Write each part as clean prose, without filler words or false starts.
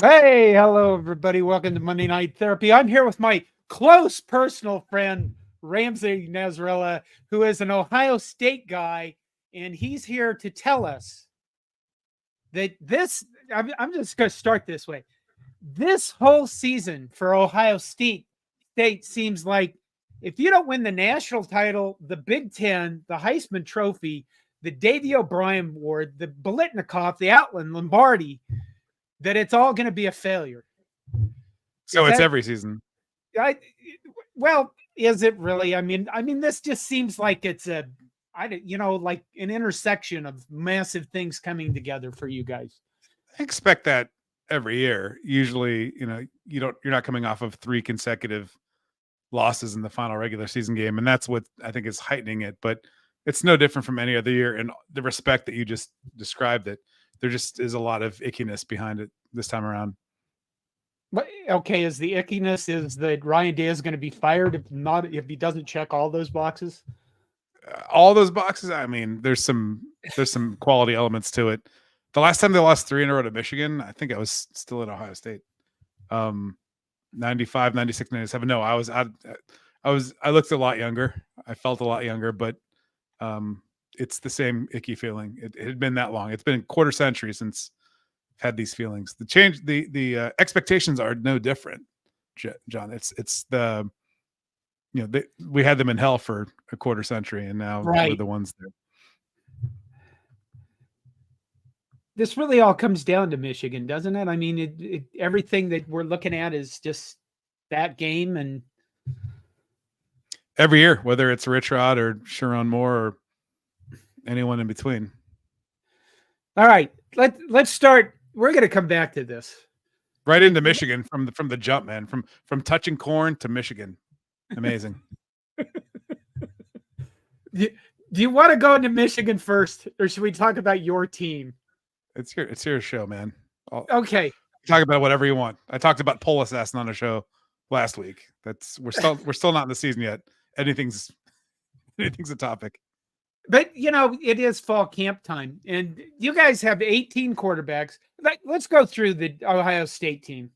Hey, hello, everybody. Welcome to Monday Night Therapy. I'm here with my close personal friend, Ramzey Nazrallah, who is an Ohio State guy, and he's here to tell us that I'm just going to start this way. This whole season for Ohio State seems like if you don't win the national title, the Big Ten, the Heisman Trophy, the Davy O'Brien Award, the Bolitnikoff, the Outland, Lombardi, that it's all going to be a failure. So it's every season. Well, is it really? I mean, this just seems like it's like an intersection of massive things coming together for you guys. I expect that every year. Usually, you're not coming off of 3 consecutive losses in the final regular season game, and that's what I think is heightening it. But it's no different from any other year. And the respect that you just described, it there just is a lot of ickiness behind it this time around. But okay, is the ickiness is that Ryan Day is going to be fired if he doesn't check all those boxes? All those boxes. I mean, there's some quality elements to it. The last time they lost 3 in a row to Michigan, I think I was still at Ohio State. 95, 96, 97. No, I looked a lot younger. I felt a lot younger, but it's the same icky feeling. It had been that long. It's been a quarter century since I've had these feelings. The expectations are no different, John. It's the we had them in hell for a quarter century, and now we're the ones there. This really all comes down to Michigan, doesn't it? I mean, everything that we're looking at is just that game, and every year, whether it's Rich Rod or Sharon Moore or anyone in between. All right, let's start. We're going to come back to this. Right into Michigan from the jump, man. From touching corn to Michigan, amazing. Do you want to go into Michigan first, or should we talk about your team? It's your show, man. Okay, talk about whatever you want. I talked about pole assassin on a show last week. We're still not in the season yet. Anything's a topic. But it is fall camp time, and you guys have 18 quarterbacks. Let's go through the Ohio State team.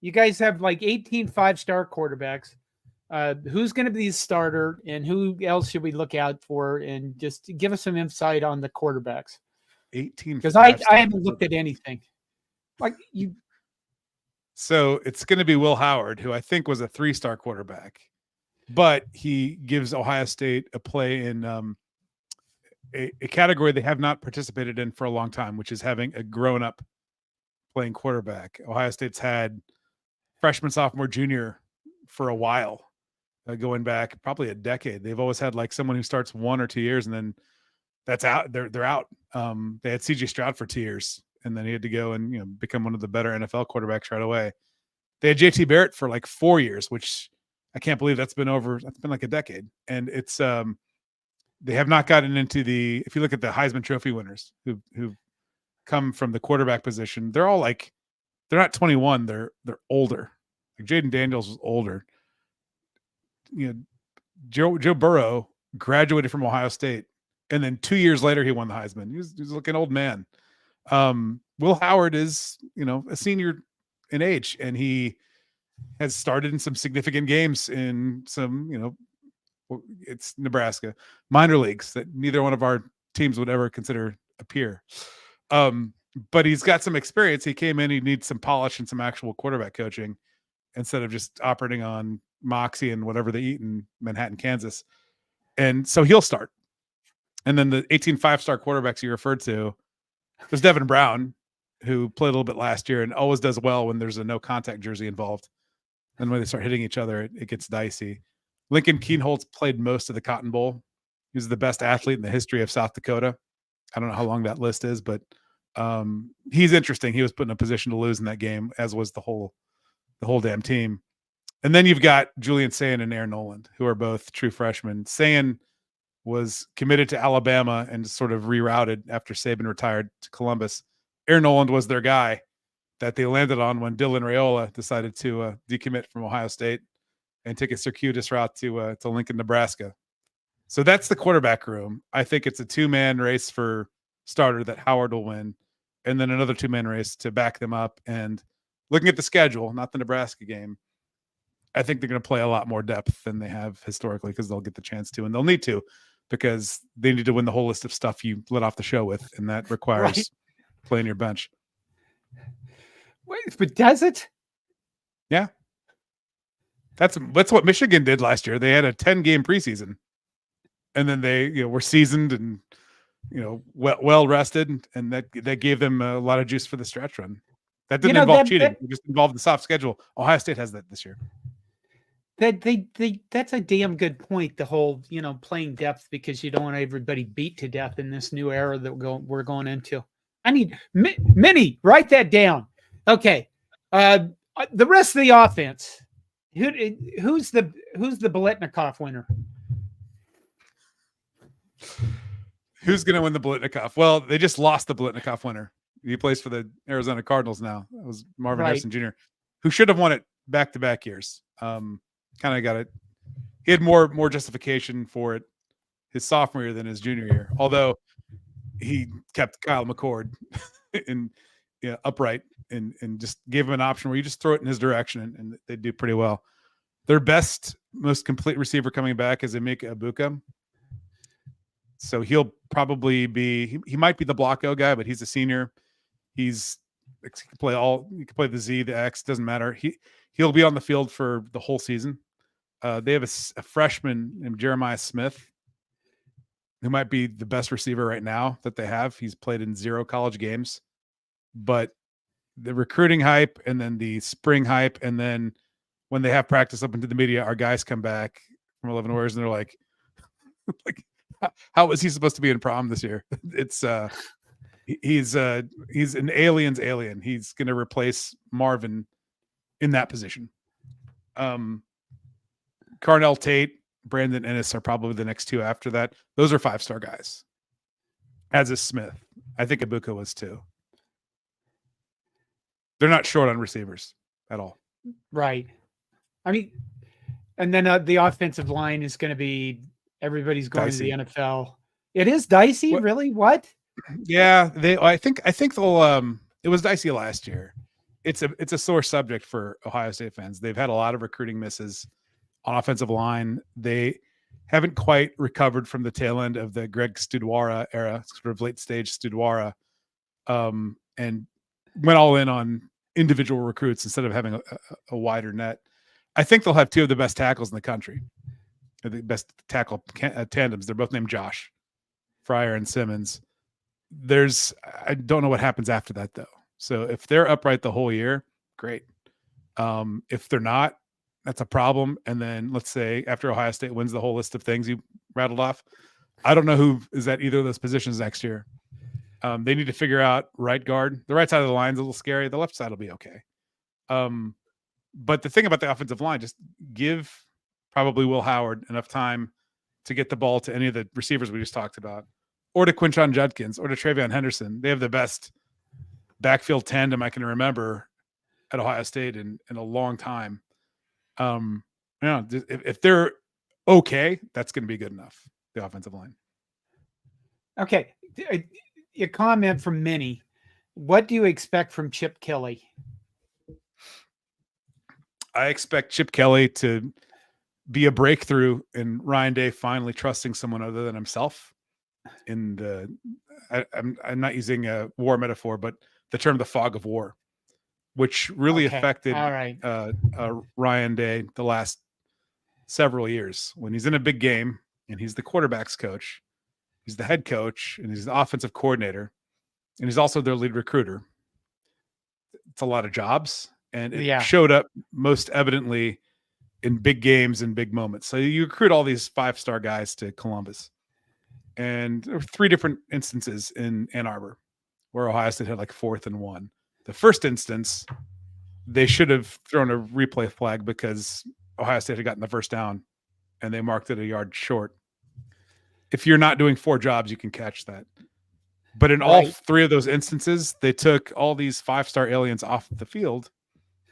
You guys have like 18 5-star quarterbacks. Who's going to be the starter, and who else should we look out for? And just give us some insight on the quarterbacks. 18, because I haven't looked at anything. So it's going to be Will Howard, who I think was a 3-star quarterback, but he gives Ohio State a play in a category they have not participated in for a long time, which is having a grown-up playing quarterback. Ohio State's had freshman, sophomore, junior for a while, going back probably a decade. They've always had like someone who starts 1 or 2 years and then that's out. They're out. They had C.J. Stroud for 2 years, and then he had to go and become one of the better NFL quarterbacks right away. They had J.T. Barrett for like 4 years, which I can't believe that's been like a decade. And it's they have not gotten into if you look at the Heisman Trophy winners who've come from the quarterback position, they're all like, they're not 21, they're older. Like Jaden Daniels was older. Joe Burrow graduated from Ohio State, and then 2 years later he won the Heisman. He was like an old man. Will Howard is a senior in age, and he has started in some significant games in some it's Nebraska minor leagues that neither one of our teams would ever consider a peer. But he's got some experience. He came in, he needs some polish and some actual quarterback coaching instead of just operating on moxie and whatever they eat in Manhattan, Kansas. And so he'll start. And then the 18 5-star quarterbacks you referred to, there's Devin Brown, who played a little bit last year and always does well when there's a no contact jersey involved. And when they start hitting each other, it gets dicey. Lincoln Keenholz played most of the Cotton Bowl. He was the best athlete in the history of South Dakota. I don't know how long that list is, but he's interesting. He was put in a position to lose in that game, as was the whole damn team. And then you've got Julian Sayin and Aaron Noland, who are both true freshmen. Sayin was committed to Alabama and sort of rerouted after Saban retired to Columbus. Aaron Noland was their guy that they landed on when Dylan Raiola decided to decommit from Ohio State and take a circuitous route to Lincoln, Nebraska. So that's the quarterback room. I think it's a 2-man race for starter that Howard will win, and then another 2-man race to back them up. And looking at the schedule, not the Nebraska game, I think they're going to play a lot more depth than they have historically because they'll get the chance to, and they'll need to because they need to win the whole list of stuff you let off the show with, and that requires playing your bench. Wait, but does it? Yeah. That's what Michigan did last year. They had a 10-game preseason, and then they were seasoned and well rested, and that gave them a lot of juice for the stretch run. That didn't involve cheating. It just involved the soft schedule. Ohio State has that this year. That's a damn good point. The whole playing depth because you don't want everybody beat to death in this new era that we're going into. I need Minnie, write that down. Okay, the rest of the offense. Who's the Biletnikoff winner? Who's going to win the Biletnikoff? Well, they just lost the Biletnikoff winner. He plays for the Arizona Cardinals now. It was Marvin Harrison Jr., who should have won it back-to-back years. Kind of got it. He had more justification for it his sophomore year than his junior year, although he kept Kyle McCord upright and just gave him an option where you just throw it in his direction and they do pretty well. Their best, most complete receiver coming back is Emeka Egbuka. So he'll probably be, he might be the Blocko guy, but he's a senior. He can play the Z, the X, doesn't matter. He'll be on the field for the whole season. They have a freshman named Jeremiah Smith, who might be the best receiver right now that they have. He's played in 0 college games, but the recruiting hype and then the spring hype, and then when they have practice up into the media, our guys come back from 11 Warriors and they're like, how was he supposed to be in prom this year? It's he's an alien's alien. He's going to replace Marvin in that position. Carnell Tate, Brandon Ennis are probably the next 2 after that. Those are 5-star guys. As is Smith. I think Egbuka was too. They're not short on receivers at all. Right. I mean, and then the offensive line is going to be everybody's going dicey. To the NFL. It is dicey, what? Really? What? Yeah, I think they'll. It was dicey last year. It's a sore subject for Ohio State fans. They've had a lot of recruiting misses on offensive line. They haven't quite recovered from the tail end of the Greg Studwara era, sort of late stage Studwara, and went all in on individual recruits instead of having a wider net. I think they'll have 2 of the best tackles in the country, the best tackle tandems. They're both named Josh, Fryer and Simmons. I don't know what happens after that though. So if they're upright the whole year, great. If they're not, that's a problem. And then let's say after Ohio State wins the whole list of things you rattled off, I don't know who is at either of those positions next year. They need to figure out right guard. The right side of the line is a little scary. The left side will be okay. But the thing about the offensive line, just give probably Will Howard enough time to get the ball to any of the receivers we just talked about, or to Quinshon Judkins, or to Travion Henderson. They have the best backfield tandem I can remember at Ohio State in a long time. If they're okay, that's going to be good enough, the offensive line. Okay. A comment from Minnie. What do you expect from Chip Kelly? I expect Chip Kelly to be a breakthrough in Ryan Day finally trusting someone other than himself. I'm not using a war metaphor, but the term the fog of war, which really affected Ryan Day the last several years. When he's in a big game and he's the quarterback's coach, he's the head coach, and he's the offensive coordinator, and he's also their lead recruiter. It's a lot of jobs, and it showed up most evidently in big games and big moments. So you recruit all these 5-star guys to Columbus. And there were 3 different instances in Ann Arbor where Ohio State had like 4th and 1. The first instance, they should have thrown a replay flag because Ohio State had gotten the first down and they marked it a yard short. If you're not doing 4 jobs, you can catch that. But in all 3 of those instances, they took all these 5-star aliens off the field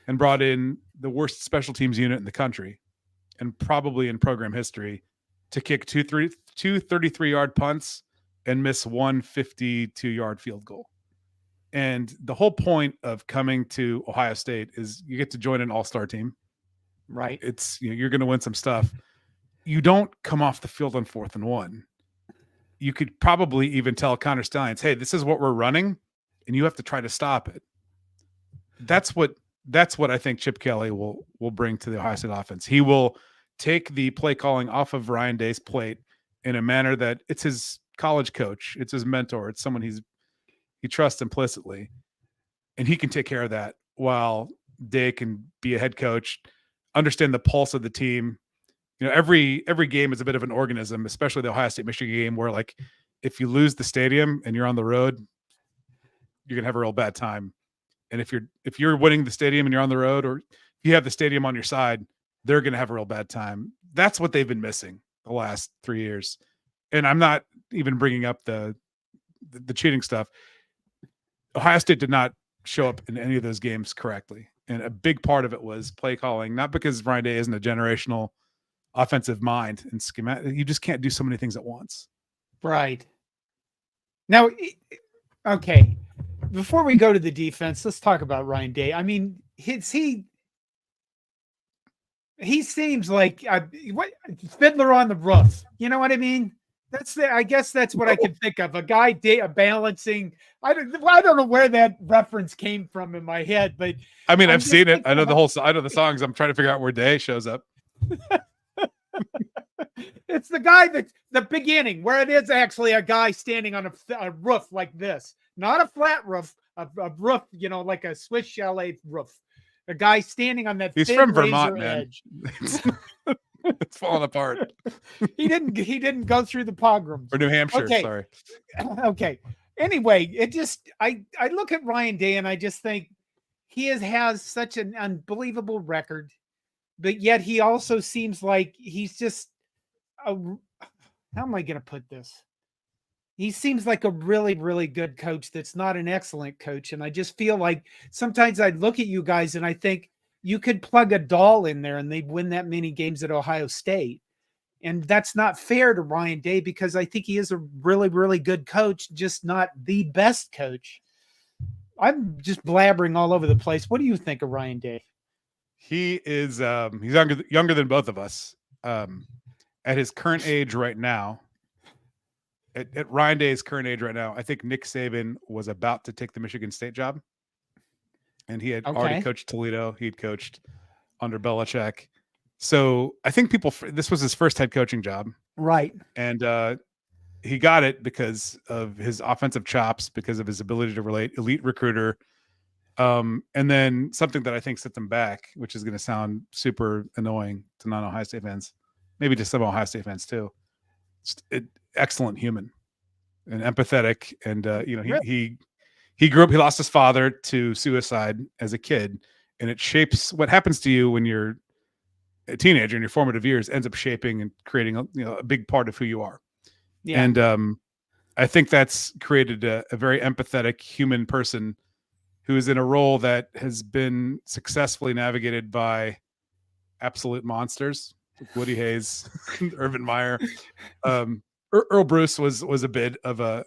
and brought in the worst special teams unit in the country and probably in program history to kick 2 33-yard punts and miss 1 52-yard field goal. And the whole point of coming to Ohio State is you get to join an all-star team. Right. It's, you're going to win some stuff. You don't come off the field on 4th and 1. You could probably even tell Connor Stallions, hey, this is what we're running, and you have to try to stop it. That's what I think Chip Kelly will bring to the Ohio State offense. He will take the play calling off of Ryan Day's plate in a manner that it's his college coach, it's his mentor, it's someone he trusts implicitly, and he can take care of that while Day can be a head coach, understand the pulse of the team. Every game is a bit of an organism, especially the Ohio State Michigan game, where like if you lose the stadium and you're on the road, you're gonna have a real bad time. And if you're winning the stadium and you're on the road, or you have the stadium on your side, they're gonna have a real bad time. That's what they've been missing the last 3 years. And I'm not even bringing up the cheating stuff. Ohio State did not show up in any of those games correctly. And a big part of it was play calling, not because Ryan Day isn't a generational offensive mind and schematic. You just can't do so many things at once. Right. Now, okay, before we go to the defense, let's talk about Ryan Day. I mean, he seems like what Fiddler on the Roof. You know what I mean? I guess that's what I can think of. A guy balancing. I don't know where that reference came from in my head, but I mean, I've seen it. I know I know the songs. I'm trying to figure out where Day shows up. It's the guy that's the beginning where it is actually a guy standing on a roof like this, not a flat roof, a roof, like a Swiss chalet roof. A guy standing on that. He's from Vermont, man. It's falling apart. He didn't go through the pogroms. Or New Hampshire, okay. Sorry. Okay. Anyway, I look at Ryan Day and I just think he has such an unbelievable record, but yet he also seems like he's just how am I going to put this? He seems like a really, really good coach that's not an excellent coach. And I just feel like sometimes I look at you guys and I think you could plug a doll in there and they'd win that many games at Ohio State. And that's not fair to Ryan Day because I think he is a really, really good coach, just not the best coach. I'm just blabbering all over the place. What do you think of Ryan Day? He is he's younger than both of us. At his current age right now, at Ryan Day's current age right now, I think Nick Saban was about to take the Michigan State job. And he had already coached Toledo. He'd coached under Belichick. So I think this was his first head coaching job. Right. And he got it because of his offensive chops, because of his ability to relate, elite recruiter. And then something that I think sets him back, which is going to sound super annoying to non-Ohio State fans, maybe to some Ohio State fans too. Excellent human and empathetic. And, he grew up, he lost his father to suicide as a kid, and it shapes what happens to you when you're a teenager in your formative years, ends up shaping and creating a big part of who you are. Yeah. And I think that's created a very empathetic human person who is in a role that has been successfully navigated by absolute monsters, like Woody Hayes, Urban Meyer. Earl Bruce was a bit of a,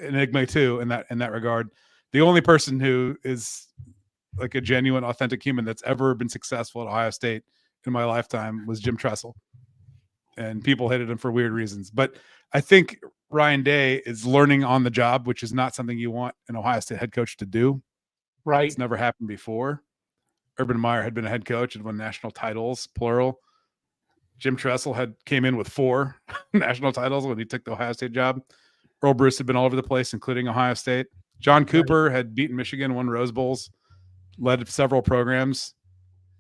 enigma too in that regard. The only person who is like a genuine, authentic human that's ever been successful at Ohio State in my lifetime was Jim Tressel, and people hated him for weird reasons. But I think Ryan Day is learning on the job, which is not something you want an Ohio State head coach to do. Right. It's never happened before. Urban Meyer had been a head coach and won national titles, plural. Jim Tressel came in with 4 national titles when he took the Ohio State job. Earl Bruce had been all over the place, including Ohio State. John Cooper had beaten Michigan, won Rose Bowls, led several programs.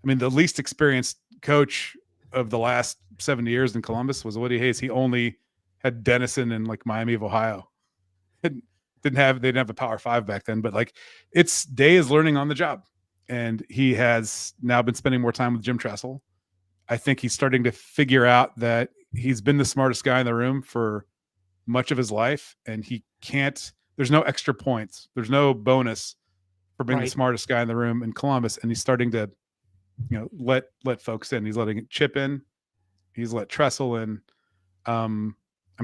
I mean, the least experienced coach of the last 70 years in Columbus was Woody Hayes. He only had Denison and like Miami of Ohio. They didn't have a Power 5 back then, but like Day is learning on the job, and he has now been spending more time with Jim Tressel. I think he's starting to figure out that he's been the smartest guy in the room for much of his life, and there's no extra points. There's no bonus for being the smartest guy in the room in Columbus. And he's starting to, let folks in. He's letting Chip in. He's let Tressel in. I'm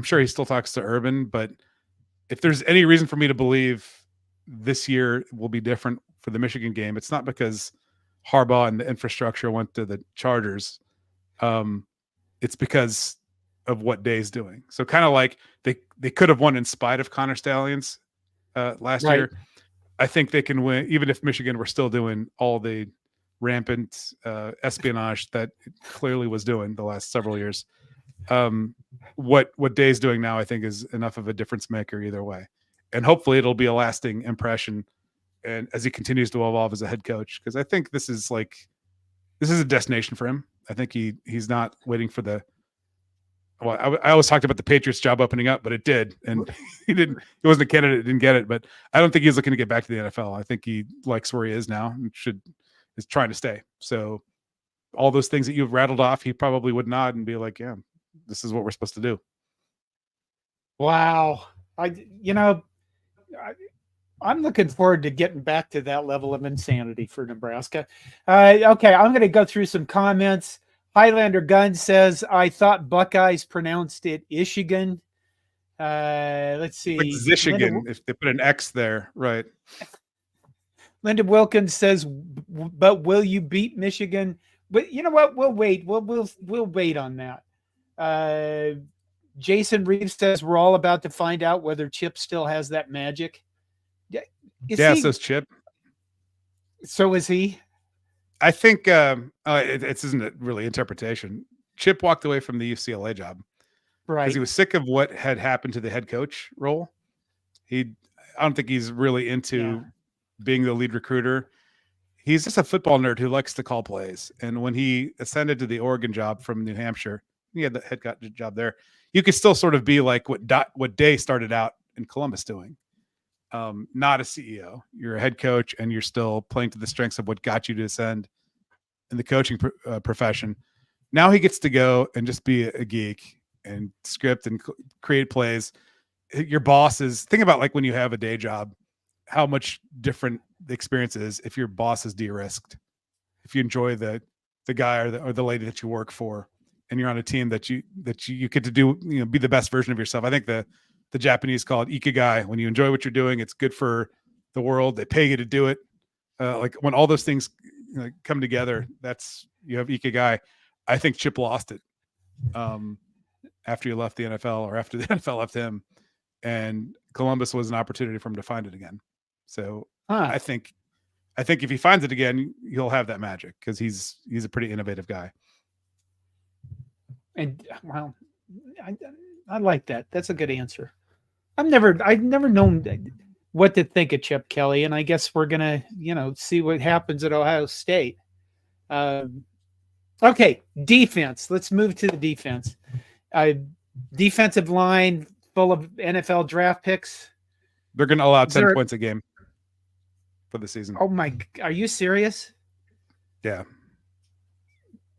sure he still talks to Urban, but if there's any reason for me to believe this year will be different for the Michigan game. It's not because Harbaugh and the infrastructure went to the Chargers. It's because of what Day's doing. So kind of like they could have won in spite of Connor Stallions last Right. year. I think they can win even if Michigan were still doing all the rampant espionage that it clearly was doing the last several years. What Day's doing now, I think, is enough of a difference maker either way, and hopefully it'll be a lasting impression. And as he continues to evolve as a head coach, because I think this is a destination for him. I think he's not waiting for the. Well, I always talked about the Patriots job opening up, but it did, and he didn't. He wasn't a candidate, didn't get it. But I don't think he's looking to get back to the NFL. I think he likes where he is now and is trying to stay. So all those things that you've rattled off, he probably would nod and be like, "Yeah, this is what we're supposed to do." Wow. I'm looking forward to getting back to that level of insanity for Nebraska. Okay, I'm going to go through some comments. Highlander Gun says, I thought Buckeyes pronounced it Ishigan. Let's see. Like Zishigan, if they put an X there, right. Linda Wilkins says, but will you beat Michigan? But you know what? We'll wait. We'll wait on that. Jason Reeves says, we're all about to find out whether Chip still has that magic. So's Chip. So is he? I think it isn't really interpretation. Chip walked away from the UCLA job Right. because he was sick of what had happened to the head coach role. I don't think he's really into being the lead recruiter. He's just a football nerd who likes to call plays. And when he ascended to the Oregon job from New Hampshire, he had the head coach job there. You could still sort of be like what Day started out in Columbus doing. Not a CEO. You're a head coach, and you're still playing to the strengths of what got you to ascend in the coaching profession. Now he gets to go and just be a geek and script and create plays. Your boss is, think about like when you have a day job, how much different the experience is if your boss is de-risked, if you enjoy the guy or the lady that you work for, and you're on a team that you get to do, be the best version of yourself. I think the Japanese call it ikigai. When you enjoy what you're doing, it's good for the world. They pay you to do it. Like when all those things come together, you have ikigai. I think Chip lost it after he left the NFL, or after the NFL left him, and Columbus was an opportunity for him to find it again. So I think if he finds it again, he'll have that magic because he's a pretty innovative guy. And well, I like that. That's a good answer. I've never known what to think of Chip Kelly, and I guess we're gonna, see what happens at Ohio State. Okay, defense. Let's move to the defense. Defensive line full of NFL draft picks. They're going to allow 10 points a game for the season. Oh my! Are you serious? Yeah.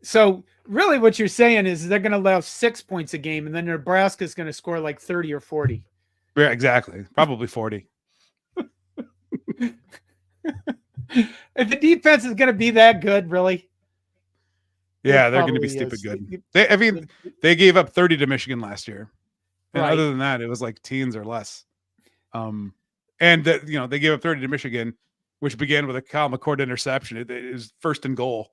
So really, what you're saying is they're going to allow 6 points a game, and then Nebraska's going to score like 30 or 40. Yeah, exactly. Probably 40. If the defense is going to be that good, really? Yeah, they're going to be stupid good. They gave up 30 to Michigan last year. And other than that, it was like teens or less. And they gave up 30 to Michigan, which began with a Kyle McCord interception. It was first and goal.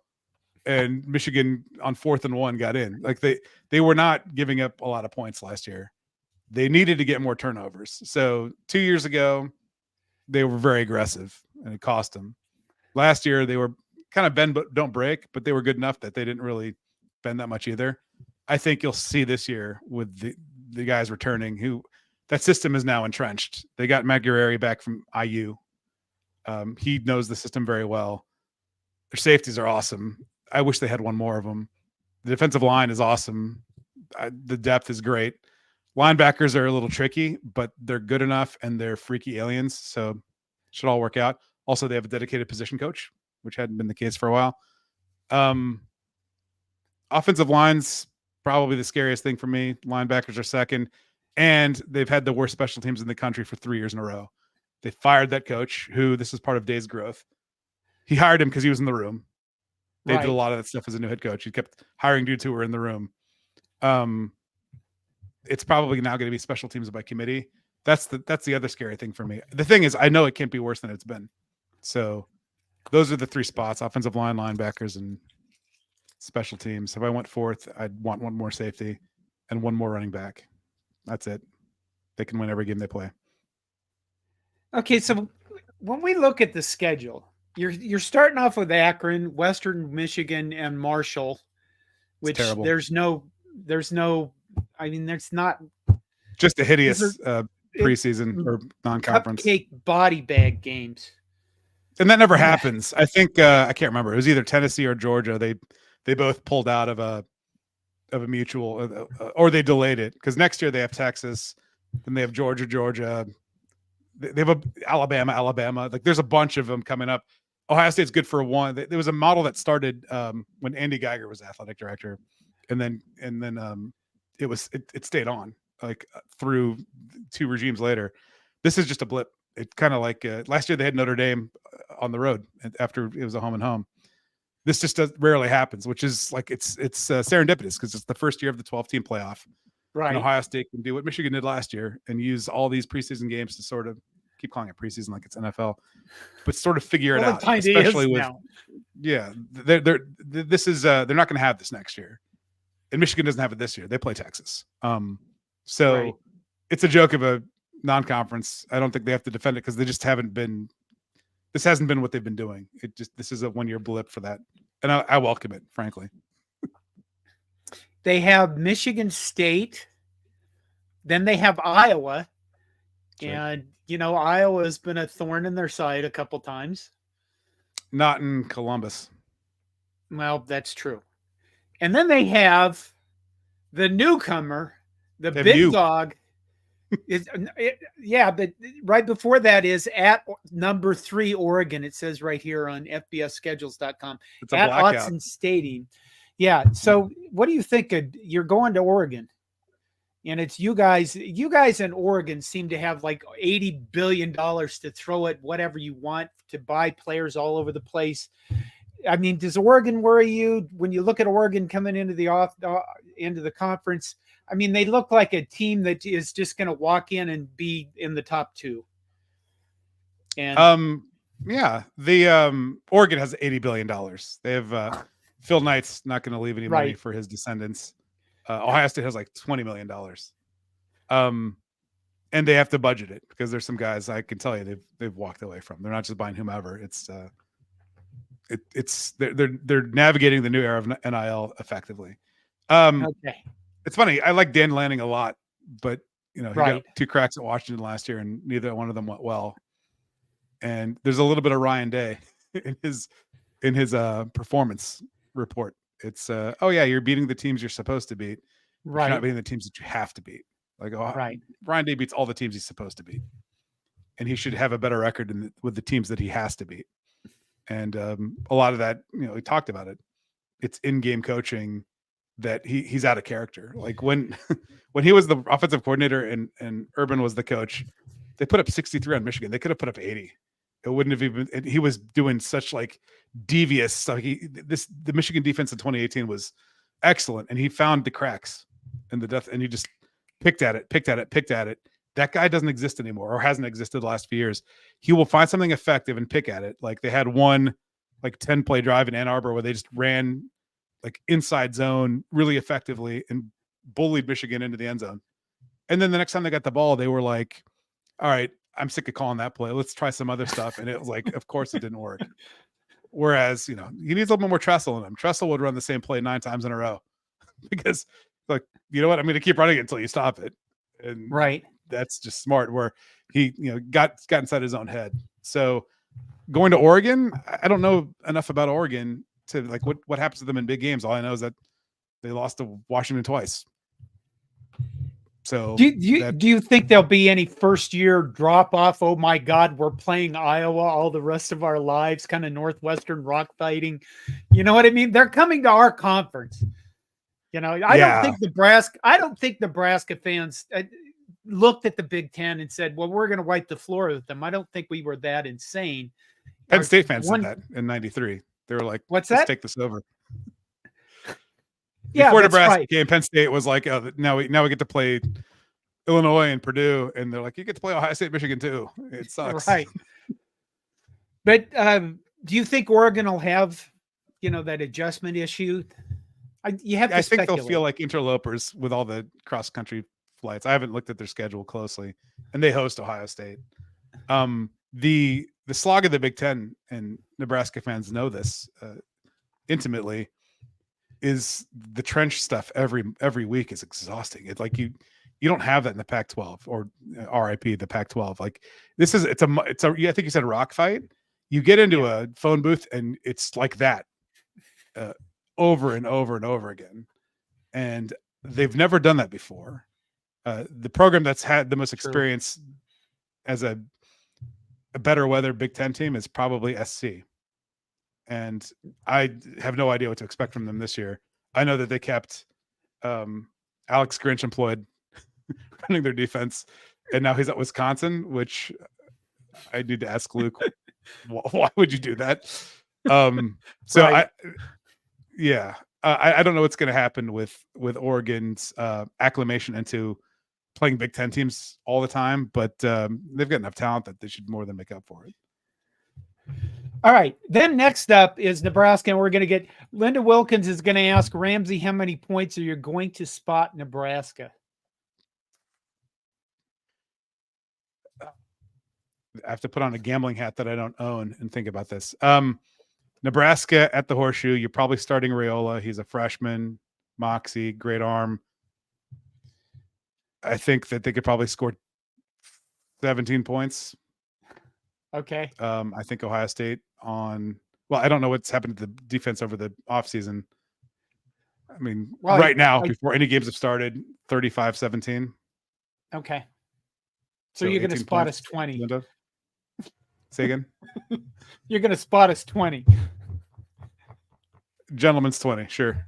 And Michigan on 4th and 1 got in. Like they were not giving up a lot of points last year. They needed to get more turnovers. So 2 years ago, they were very aggressive, and it cost them. Last year, they were kind of bend but don't break, but they were good enough that they didn't really bend that much either. I think you'll see this year with the guys returning, who that system is now entrenched. They got Maguire back from IU. He knows the system very well. Their safeties are awesome. I wish they had one more of them. The defensive line is awesome. The depth is great. Linebackers are a little tricky, but they're good enough, and they're freaky aliens, so it should all work out. Also, they have a dedicated position coach, which hadn't been the case for a while. Offensive line's probably the scariest thing for me. Linebackers are second, and they've had the worst special teams in the country for 3 years in a row. They fired that coach, who this is part of Day's growth. He hired him because he was in the room. They did a lot of that stuff as a new head coach. He kept hiring dudes who were in the room. It's probably now going to be special teams by committee. That's the other scary thing for me. The thing is, I know it can't be worse than it's been. So those are the three spots: offensive line, linebackers, and special teams. If I went fourth, I'd want one more safety and one more running back. That's it. They can win every game they play. Okay, so when we look at the schedule, you're starting off with Akron, Western Michigan, and Marshall, which there's no, I mean, there's not just a hideous preseason or non-conference cupcake body bag games, and that never happens. I think I can't remember. It was either Tennessee or Georgia. They both pulled out of a mutual, or they delayed it because next year they have Texas, then they have Georgia. They have Alabama. Like there's a bunch of them coming up. Ohio State's good for one. There was a model that started when Andy Geiger was athletic director, and then it stayed on like through two regimes later. This is just a blip. It's kind of like last year they had Notre Dame on the road after it was a home and home. This just rarely happens, which is like it's serendipitous because it's the first year of the 12-team playoff. Right. And Ohio State can do what Michigan did last year and use all these preseason games to sort of keep calling it preseason like it's NFL, but sort of figure it out. Especially with they're not going to have this next year, and Michigan doesn't have it this year. They play Texas, so it's a joke of a non-conference. I don't think they have to defend it because they just haven't been. This hasn't been what they've been doing. This is a one-year blip for that, and I welcome it, frankly. They have Michigan State, then they have Iowa, and Iowa has been a thorn in their side a couple times. Not in Columbus. Well, that's true. And then they have the newcomer, the big dog. But right before that is at number 3 Oregon. It says right here on FBSschedules.com. It's a at blackout. Autzen Stadium. Yeah. So what do you think? You're going to Oregon, and it's you guys in Oregon seem to have like $80 billion to throw at whatever you want to buy players all over the place. I mean, does Oregon worry you when you look at Oregon coming into the conference? I mean, they look like a team that is just going to walk in and be in the top 2. And the Oregon has $80 billion. They have Phil Knight's not going to leave any money for his descendants. Ohio State has like $20 million. And they have to budget it because there's some guys I can tell you they've walked away from. They're not just buying whomever. They're navigating the new era of NIL effectively. Okay. It's funny. I like Dan Lanning a lot, but he got 2 cracks at Washington last year, and neither one of them went well. And there's a little bit of Ryan Day in his performance report. It's you're beating the teams you're supposed to beat. Right. You're not beating the teams that you have to beat. Like Ryan Day beats all the teams he's supposed to beat, and he should have a better record with the teams that he has to beat. And a lot of that, he talked about it. It's in-game coaching that he's out of character. Like when he was the offensive coordinator and Urban was the coach, they put up 63 on Michigan. They could have put up 80. It wouldn't have even. He was doing such like devious stuff. The Michigan defense in 2018 was excellent, and he found the cracks in the depth, and he just picked at it. That guy doesn't exist anymore, or hasn't existed the last few years. He will find something effective and pick at it. Like they had one 10-play drive in Ann Arbor where they just ran like inside zone really effectively and bullied Michigan into the end zone. And then the next time they got the ball, they were like, all right, I'm sick of calling that play. Let's try some other stuff. And it was like, of course it didn't work. Whereas, he needs a little bit more Tressel in him. Tressel would run the same play 9 times in a row because like, you know what? I'm going to keep running it until you stop it. And that's just smart where he, got inside his own head. So going to Oregon, I don't know enough about Oregon to like what happens to them in big games. All I know is that they lost to Washington twice. So do you think there'll be any first year drop off? Oh my God, we're playing Iowa all the rest of our lives, kind of Northwestern rock fighting. You know what I mean? They're coming to our conference. I don't think Nebraska fans looked at the Big Ten and said, well, we're going to wipe the floor with them. I don't think we were that insane. Penn State fans said that in 93. They were like, what's let's that? take this over. Yeah, before Nebraska came, Penn State was like, oh, now we get to play Illinois and Purdue, and they're like, you get to play Ohio State, Michigan too. It sucks. Right. But do you think Oregon will have, that adjustment issue? You have to I think speculate. they'll feel like interlopers with all the cross country flights. I haven't looked at their schedule closely, and they host Ohio State. The slog of the Big Ten, and Nebraska fans know this intimately, is the trench stuff every week is exhausting. It's like you don't have that in the Pac-12 or RIP the Pac-12. Like it's a I think you said rock fight. You get into a phone booth and it's like that over and over and over again. And they've never done that before. The program that's had the most experience as a better weather Big Ten team is probably SC. And I have no idea what to expect from them this year. I know that they kept Alex Grinch employed running their defense, and now he's at Wisconsin, which I need to ask Luke, why would you do that? So right. I don't know what's going to happen with Oregon's acclimation into playing Big Ten teams all the time, but they've got enough talent that they should more than make up for it. All right. Then next up is Nebraska, and we're going to get Linda Wilkins is going to ask Ramsey, how many points are you going to spot Nebraska? I have to put on a gambling hat that I don't own and think about this. Nebraska at the Horseshoe, you're probably starting Raiola. He's a freshman, moxie, great arm. I think that they could probably score 17 points. Okay. I think Ohio State I don't know what's happened to the defense over the offseason. I mean, right now, before any games have started, 35-17. Okay. So you're going to spot us 20. Linda? Say again? You're going to spot us 20. Gentleman's 20, sure.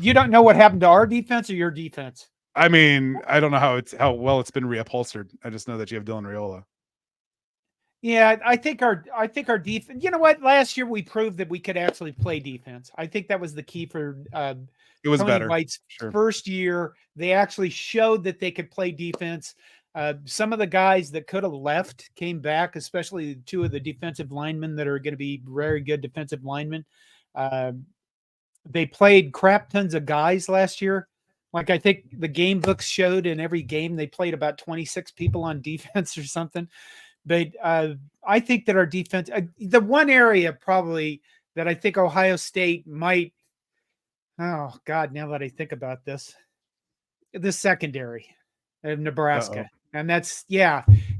You don't know what happened to our defense or your defense? I mean, I don't know how well it's been reupholstered. I just know that you have Dylan Raiola. Yeah, I think our defense. You know what? Last year we proved that we could actually play defense. I think that was the key for it was Tony better. White's first year. They actually showed that they could play defense. Some of the guys that could have left came back, especially two of the defensive linemen that are going to be very good defensive linemen. They played crap tons of guys last year. Like I think the game books showed in every game they played about 26 people on defense or something. But I think that our defense, the one area probably that I think Ohio State might, oh God, now that I think about this, the secondary of Nebraska. And that's,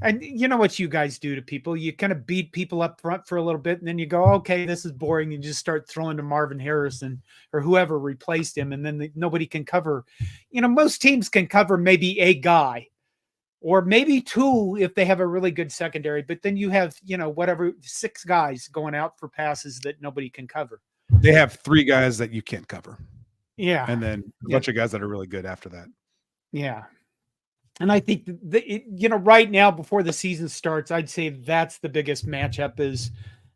and you know what you guys do to people. You kind of beat people up front for a little bit, and then you go, okay, this is boring. And you just start throwing to Marvin Harrison or whoever replaced him. And then nobody can cover. Most teams can cover maybe a guy or maybe two if they have a really good secondary. But then you have, whatever, 6 guys going out for passes that nobody can cover. They have 3 guys that you can't cover. Yeah. And then a bunch of guys that are really good after that. Yeah. And I think right now before the season starts, I'd say that's the biggest matchup is,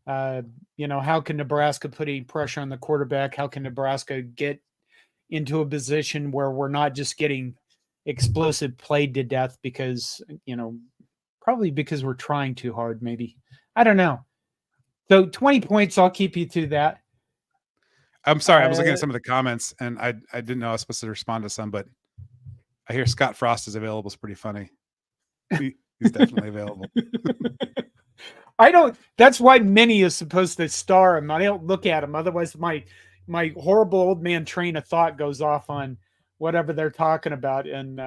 how can Nebraska put any pressure on the quarterback? How can Nebraska get into a position where we're not just getting explosive played to death because, probably because we're trying too hard, maybe. I don't know. So 20 points, I'll keep you to that. I'm sorry. I was looking at some of the comments and I didn't know I was supposed to respond to some, but I hear Scott Frost is available. It's pretty funny. He's definitely available. That's why Minnie is supposed to star him. I don't look at him. Otherwise my horrible old man train of thought goes off on whatever they're talking about. And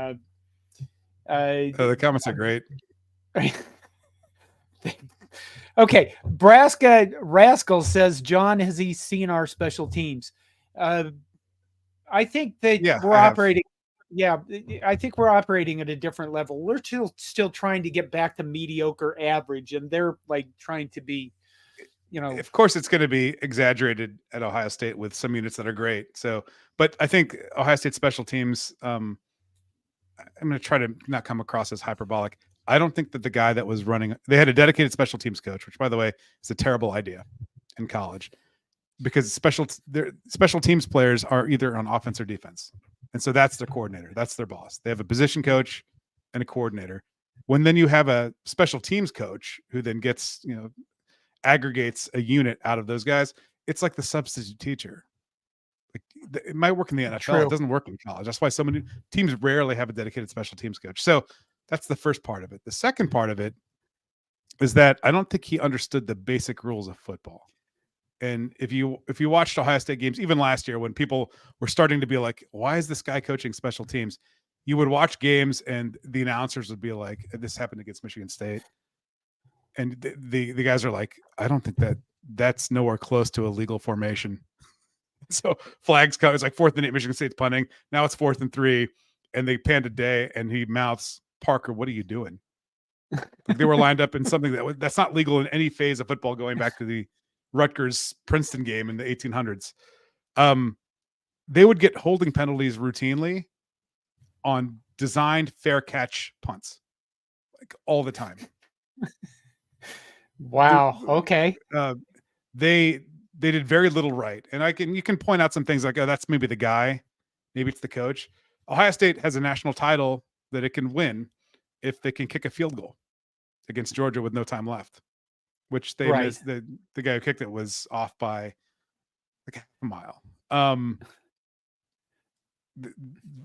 the comments are great. Okay. Nebraska Rascal says, John, has he seen our special teams? I think that we're operating. Yeah, I think we're operating at a different level. We're still trying to get back to mediocre average, and they're like trying to be, Of course, it's going to be exaggerated at Ohio State with some units that are great. So, but I think Ohio State special teams. I'm going to try to not come across as hyperbolic. I don't think that the guy that was running, they had a dedicated special teams coach, which, by the way, is a terrible idea in college because special teams players are either on offense or defense. And so that's their coordinator. That's their boss. They have a position coach and a coordinator. When then you have a special teams coach who then gets, aggregates a unit out of those guys, it's like the substitute teacher. Like it might work in the NFL. True. It doesn't work in college. That's why so many teams rarely have a dedicated special teams coach. So that's the first part of it. The second part of it is that I don't think he understood the basic rules of football. And if you watched Ohio State games, even last year when people were starting to be like, why is this guy coaching special teams? You would watch games and the announcers would be like, this happened against Michigan State. And the guys are like, I don't think that's nowhere close to a legal formation. So flags come. It's like 4th and 8, Michigan State's punting. Now it's 4th and 3, and they panned a day, and he mouths, Parker, what are you doing? Like they were lined up in something that's not legal in any phase of football going back to the Rutgers Princeton game in the 1800s. They would get holding penalties routinely on designed fair catch punts, like all the time. Wow. Okay. They did very little right. And you can point out some things like, oh, that's maybe the guy, maybe it's the coach. Ohio State has a national title that it can win if they can kick a field goal against Georgia with no time left, which they missed. The guy who kicked it was off by like a mile.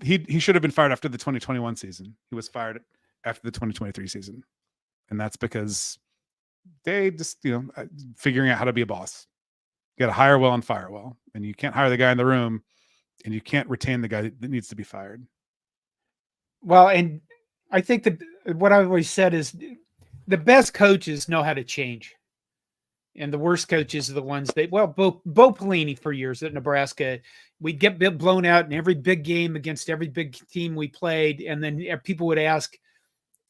He should have been fired after the 2021 season. He was fired after the 2023 season. And that's because they just, figuring out how to be a boss. You got to hire well and fire well. And you can't hire the guy in the room, and you can't retain the guy that needs to be fired. Well, and I think that what I've always said is the best coaches know how to change. And the worst coaches are the ones Bo Pelini for years at Nebraska, we'd get blown out in every big game against every big team we played. And then people would ask,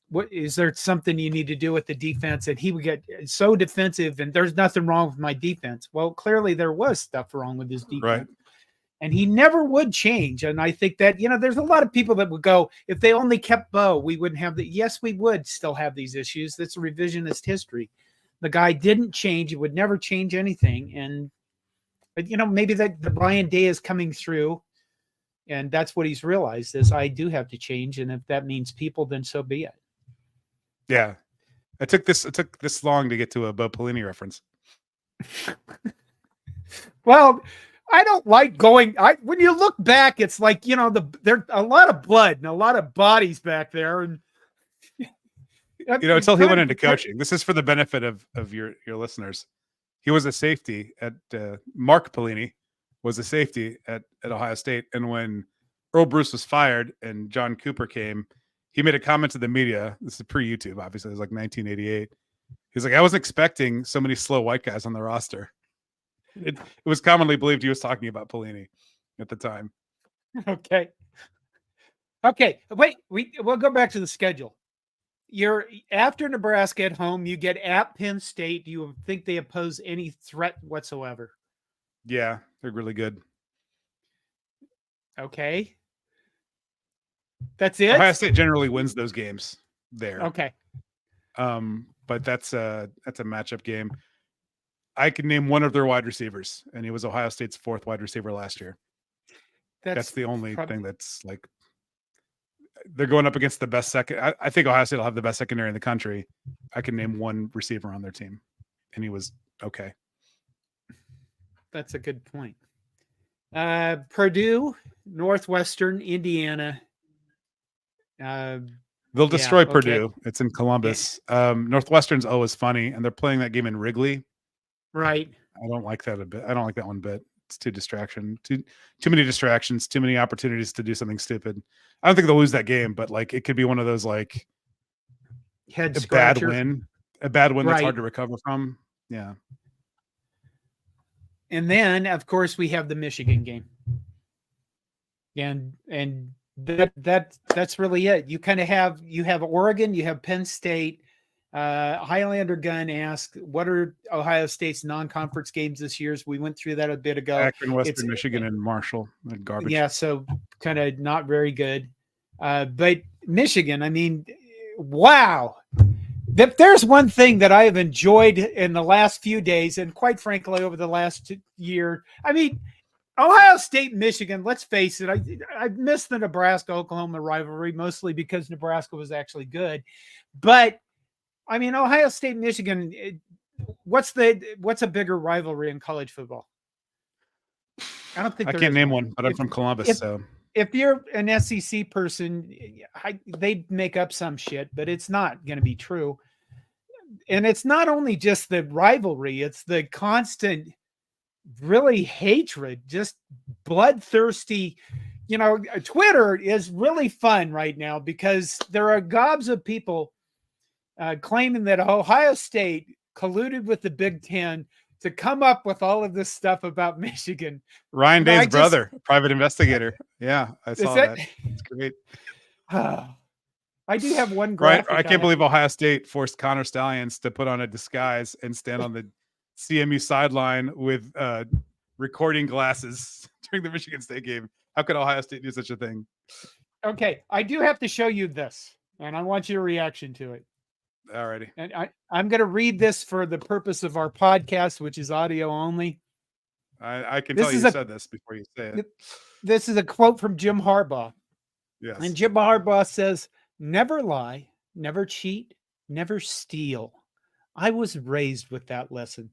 what is there something you need to do with the defense? And he would get so defensive and there's nothing wrong with my defense. Well, clearly there was stuff wrong with his defense. Right. And he never would change. And I think that, there's a lot of people that would go, if they only kept Bo, we wouldn't have yes, we would still have these issues. That's a revisionist history. The guy didn't change. He would never change anything. But maybe that the Brian Day is coming through and that's what he's realized is I do have to change. And if that means people, then so be it. Yeah. It took this long to get to a Bo Pelini reference. Well, I don't like going. When you look back, it's like there's a lot of blood and a lot of bodies back there, and until he went into coaching. This is for the benefit of your listeners. He was a safety at Mark Pelini was a safety at Ohio State, and when Earl Bruce was fired and John Cooper came, he made a comment to the media. This is pre-YouTube, obviously. It was like 1988. He's like, I wasn't expecting so many slow white guys on the roster. It was commonly believed he was talking about Pelini at the time. Okay. Wait, we'll go back to the schedule. You're after Nebraska at home. You get at Penn State. Do you think they oppose any threat whatsoever? Yeah, they're really good. Okay. That's it. Ohio State generally wins those games there. Okay. But that's a matchup game. I can name one of their wide receivers, and he was Ohio State's 4th wide receiver last year. That's the only thing that's like they're going up against the best second. I think Ohio State will have the best secondary in the country. I can name one receiver on their team, and he was okay. That's a good point. Purdue, Northwestern, Indiana. They'll destroy Purdue. Okay. It's in Columbus. Northwestern's always funny, and they're playing that game in Wrigley. Right. I don't like that a bit. I don't like that one bit. It's too many distractions, too many opportunities to do something stupid. I don't think they'll lose that game, but like it could be one of those like a bad win that's hard to recover from. Yeah. And then of course we have the Michigan game. And that's really it. You kind of have Oregon, you have Penn State. Highlander Gunn asked, what are Ohio State's non-conference games this year? We went through that a bit ago. Akron, Western Michigan, and Marshall. And garbage. Yeah, so kind of not very good. But Michigan, I mean, wow. If there's one thing that I have enjoyed in the last few days, and quite frankly, over the last year, I mean, Ohio State, Michigan. Let's face it. I missed the Nebraska-Oklahoma rivalry mostly because Nebraska was actually good, but I mean Ohio State, Michigan. What's a bigger rivalry in college football? I don't think I can't name one, but I'm from Columbus, so if you're an SEC person, they make up some shit, but it's not going to be true. And it's not only just the rivalry; it's the constant, really hatred, just bloodthirsty. You know, Twitter is really fun right now because there are gobs of people claiming that Ohio State colluded with the Big Ten to come up with all of this stuff about Michigan. Ryan Day's brother, private investigator. Yeah, I saw that. It's great. I do have one graphic. I can't believe Ohio State forced Connor Stallions to put on a disguise and stand on the CMU sideline with recording glasses during the Michigan State game. How could Ohio State do such a thing? Okay, I do have to show you this, and I want your reaction to it. Alrighty. And I'm going to read this for the purpose of our podcast, which is audio only. I can tell you said this before you say it. This is a quote from Jim Harbaugh. Yes. And Jim Harbaugh says, "Never lie, never cheat, never steal. I was raised with that lesson.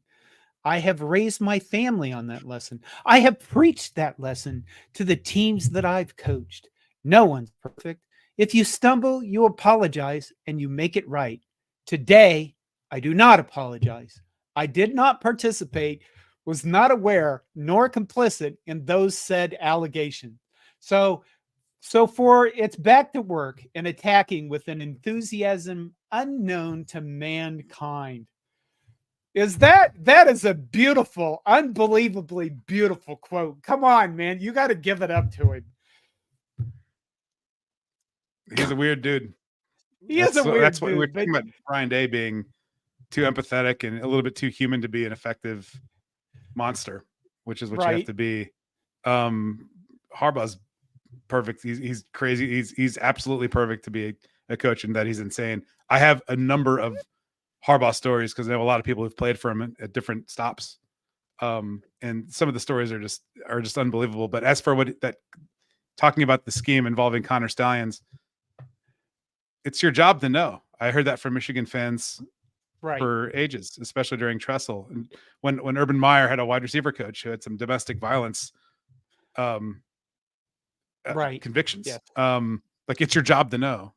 I have raised my family on that lesson. I have preached that lesson to the teams that I've coached. No one's perfect. If you stumble, you apologize and you make it right. Today, I do not apologize. I did not participate, was not aware, nor complicit in those said allegations." So for it's back to work and attacking with an enthusiasm unknown to mankind. That is a beautiful, unbelievably beautiful quote. Come on, man. You got to give it up to him. He's a weird dude. That's what we were talking about Ryan Day being too empathetic and a little bit too human to be an effective monster, which is what you have to be. Harbaugh's perfect. He's crazy. He's absolutely perfect to be a coach, and that he's insane. I have a number of Harbaugh stories because I know a lot of people who've played for him at different stops. And some of the stories are just unbelievable. But as for talking about the scheme involving Connor Stallions, it's your job to know. I heard that from Michigan fans for ages, especially during Tressel. And when Urban Meyer had a wide receiver coach who had some domestic violence convictions. Yeah. Like it's your job to know.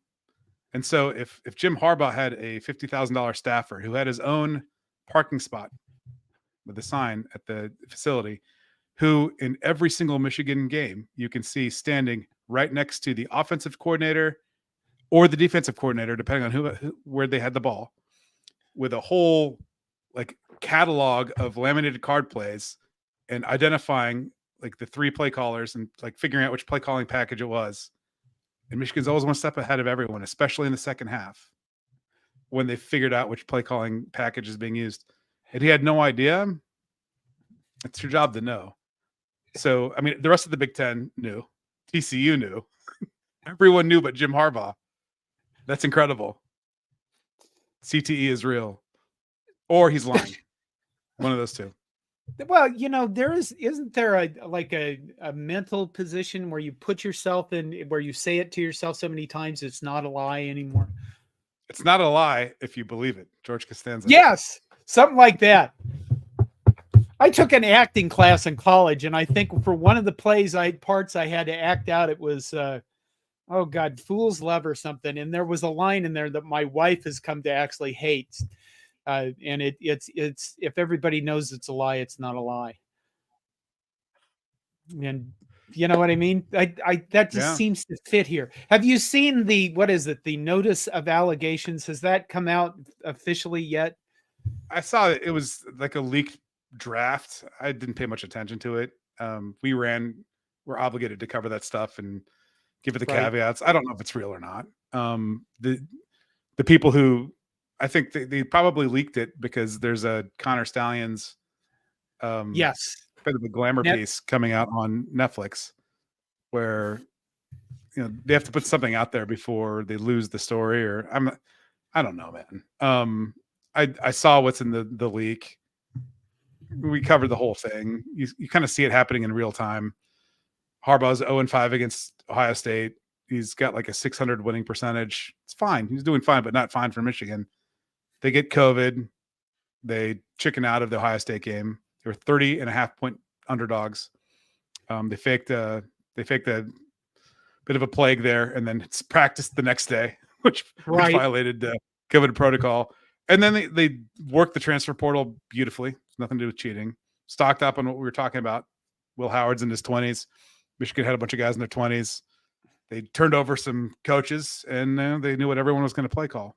And so if Jim Harbaugh had a $50,000 staffer who had his own parking spot with a sign at the facility, who in every single Michigan game you can see standing right next to the offensive coordinator or the defensive coordinator, depending on where they had the ball, with a whole like catalog of laminated card plays and identifying like the 3 play callers and like figuring out which play calling package it was. And Michigan's always one step ahead of everyone, especially in the second half when they figured out which play calling package is being used. And he had no idea. It's your job to know. So, I mean, the rest of the Big Ten knew. TCU knew. Everyone knew but Jim Harbaugh. That's incredible. CTE is real. Or he's lying. One of those two. Well, you know, isn't there a mental position where you put yourself in, where you say it to yourself so many times it's not a lie anymore? It's not a lie if you believe it. George Costanza. Yes, something like that. I took an acting class in college, and I think for one of the parts I had to act out, it was Fool's Love or something, and there was a line in there that my wife has come to actually hate. And it's if everybody knows it's a lie, it's not a lie. And you know what I mean? That just seems to fit here. Have you seen the notice of allegations? Has that come out officially yet? I saw it was like a leaked draft. I didn't pay much attention to it. We're obligated to cover that stuff and give it the caveats. I don't know if it's real or not. The people who, I think they probably leaked it because there's a Connor Stallions bit of a glamour piece coming out on Netflix where they have to put something out there before they lose the story, or I don't know, man. I saw what's in the leak. we covered the whole thing. You kind of see it happening in real time. Harbaugh's 0-5 against Ohio State. He's got like a 600 winning percentage. It's fine. He's doing fine, but not fine for Michigan. They get COVID. They chicken out of the Ohio State game. They were 30.5-point underdogs. They faked a bit of a plague there, and then it's practiced the next day, which violated COVID protocol. And then they worked the transfer portal beautifully. Nothing to do with cheating. Stocked up on what we were talking about. Will Howard's in his 20s. Michigan had a bunch of guys in their 20s. They turned over some coaches, and they knew what everyone was going to play call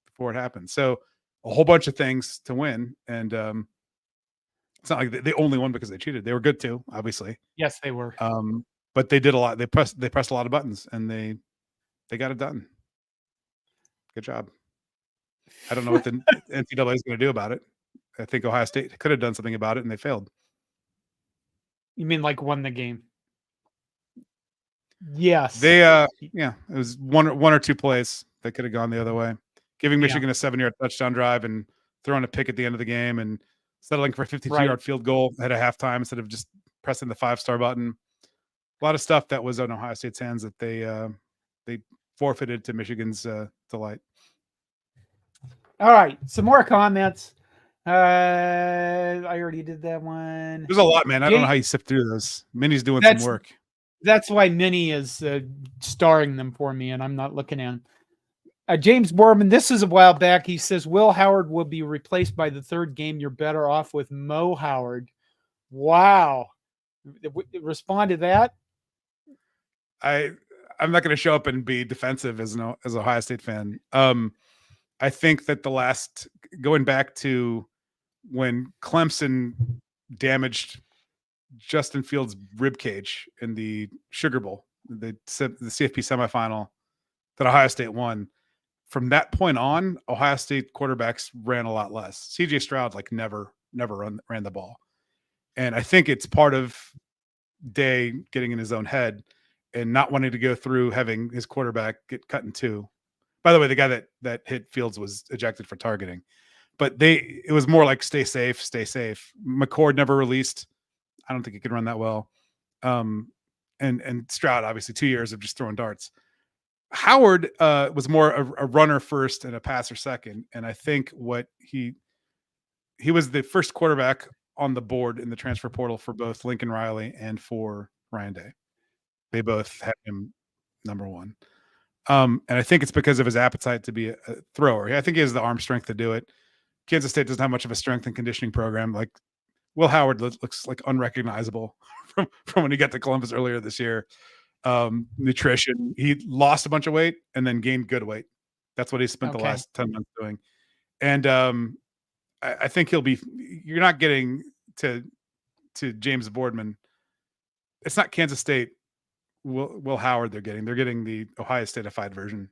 before it happened. So a whole bunch of things to win, and it's not like they only won because they cheated. They were good too, obviously. Yes, they were. But they did a lot. They pressed a lot of buttons, and they got it done. Good job. I don't know what the NCAA is going to do about it. I think Ohio State could have done something about it, and they failed. You mean like won the game? Yes. They it was one or two plays that could have gone the other way. Giving Michigan a 7-yard touchdown drive and throwing a pick at the end of the game and settling for a 52-yard field goal at a halftime instead of just pressing the 5-star button. A lot of stuff that was on Ohio State's hands that they forfeited to Michigan's delight. All right, some more comments. I already did that one. There's a lot, man. I don't know how you sift through those. Minnie's doing some work. That's why Minnie is starring them for me, and I'm not looking at them. James Borman, this is a while back. He says, Will Howard will be replaced by the third game. You're better off with Mo Howard. Wow. Respond to that? I'm not going to show up and be defensive as an Ohio State fan. I think that going back to when Clemson damaged Justin Fields' ribcage in the Sugar Bowl, the CFP semifinal that Ohio State won. From that point on, Ohio State quarterbacks ran a lot less. CJ Stroud never ran the ball. And I think it's part of Day getting in his own head and not wanting to go through having his quarterback get cut in two. By the way, the guy that hit Fields was ejected for targeting. But it was more like stay safe. McCord never released. I don't think he could run that well. And Stroud, obviously, 2 years of just throwing darts. Howard was more a runner first and a passer second. And I think he was the first quarterback on the board in the transfer portal for both Lincoln Riley and for Ryan Day. They both had him number one. And I think it's because of his appetite to be a thrower. I think he has the arm strength to do it. Kansas State doesn't have much of a strength and conditioning program. Like Will Howard looks like unrecognizable from when he got to Columbus earlier this year. Nutrition. He lost a bunch of weight and then gained good weight. That's what he spent the last 10 months doing. And I think you're not getting to James Boardman. It's not Kansas State Will Howard they're getting the Ohio State-ified version.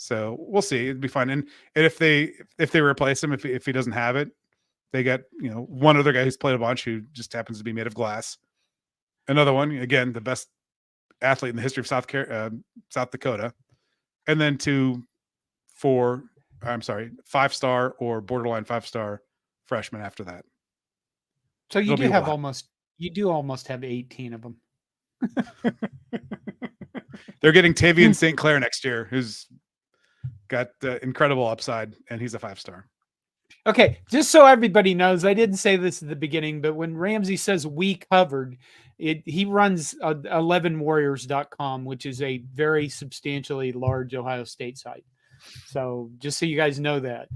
So we'll see. It'd be fun. And if they replace him, if he doesn't have it, they got one other guy who's played a bunch who just happens to be made of glass. Another one, again, the best athlete in the history of South Dakota, and then 5-star or borderline 5-star freshmen after that. So you do almost have 18 of them. They're getting Tavian St. Clair next year, who's got incredible upside, and he's a 5-star. Okay, just so everybody knows, I didn't say this at the beginning, but when Ramsey says we covered, he runs 11warriors.com, which is a very substantially large Ohio State site. So just so you guys know that.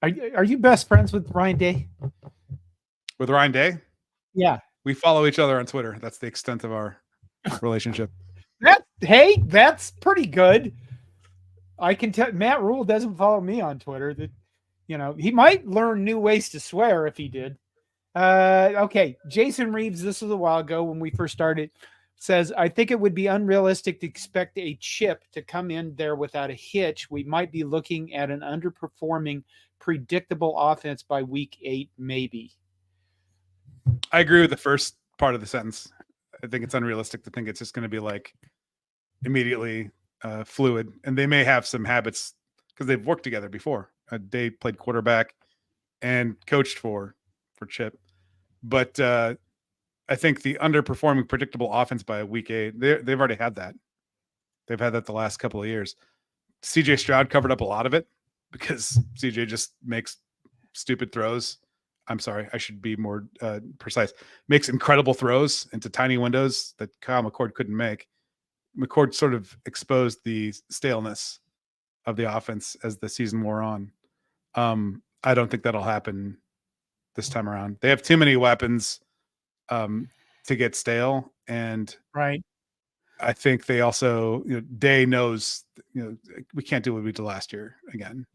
Are you best friends with Ryan Day? With Ryan Day? Yeah. We follow each other on Twitter. That's the extent of our relationship. That's pretty good. I can tell Matt Rule doesn't follow me on Twitter. That he might learn new ways to swear if he did. Okay, Jason Reeves. This was a while ago when we first started. Says, I think it would be unrealistic to expect a chip to come in there without a hitch. We might be looking at an underperforming, predictable offense by week 8, maybe. I agree with the first part of the sentence. I think it's unrealistic to think it's just going to be immediately fluid, and they may have some habits because they've worked together before. They played quarterback and coached for Chip. But I think the underperforming predictable offense by week 8, they've already had that. They've had that the last couple of years. CJ Stroud covered up a lot of it because CJ just makes stupid throws. I'm sorry, I should be more precise. Makes incredible throws into tiny windows that Kyle McCord couldn't make. McCord sort of exposed the staleness of the offense as the season wore on. I don't think that'll happen this time around. They have too many weapons to get stale, and right. I think they also, Day knows, we can't do what we did last year again,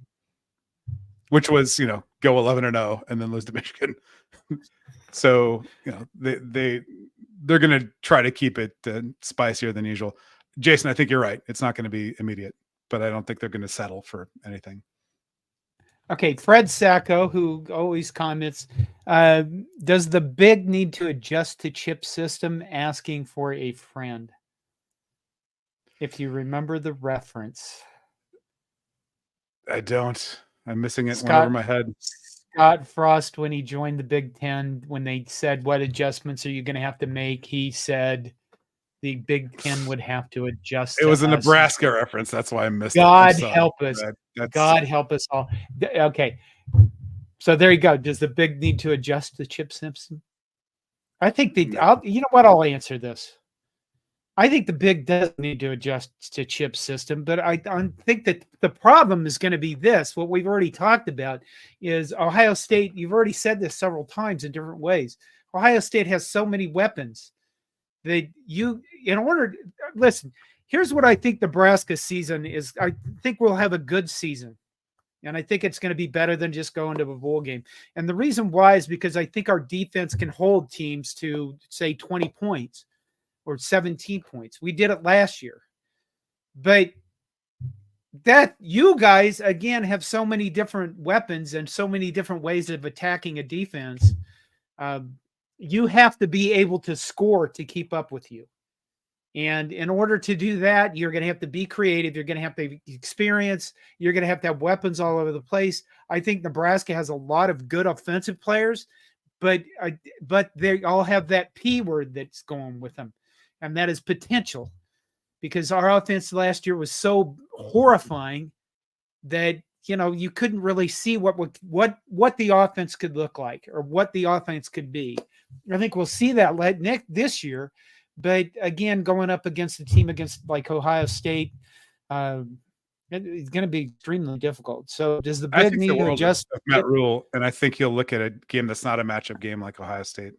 which was, go 11-0 and then lose to Michigan. So, they're going to try to keep it spicier than usual. Jason, I think you're right. It's not going to be immediate, but I don't think they're going to settle for anything. Okay, Fred Sacco, who always comments, does the Big need to adjust to Chip system? Asking for a friend. If you remember the reference. I don't. I'm missing it. Went over my head. Scott Frost, when he joined the Big Ten, when they said, what adjustments are you going to have to make? He said the Big Ten would have to adjust. It was a Nebraska reference. That's why I missed it. God help us. God help us all. Okay. So there you go. Does the Big need to adjust to Chip Simpson? I think you know what? I'll answer this. I think the Big does need to adjust to Chip's system, but I think that the problem is going to be this. What we've already talked about is Ohio State. You've already said this several times in different ways. Ohio State has so many weapons that listen, here's what I think Nebraska's season is. I think we'll have a good season. And I think it's going to be better than just going to a bowl game. And the reason why is because I think our defense can hold teams to, say, 20 points. Or 17 points. We did it last year. But that you guys, again, have so many different weapons and so many different ways of attacking a defense. You have to be able to score to keep up with you. And in order to do that, you're going to have to be creative. You're going to have to have experience. You're going to have weapons all over the place. I think Nebraska has a lot of good offensive players, but they all have that P word that's going with them. And that is potential, because our offense last year was so horrifying that, you couldn't really see what the offense could look like or what the offense could be. I think we'll see that this year, but again, going up against a team like Ohio State, it's going to be extremely difficult. So does the Big need to adjust? Matt Rule, and I think he'll look at a game that's not a matchup game like Ohio State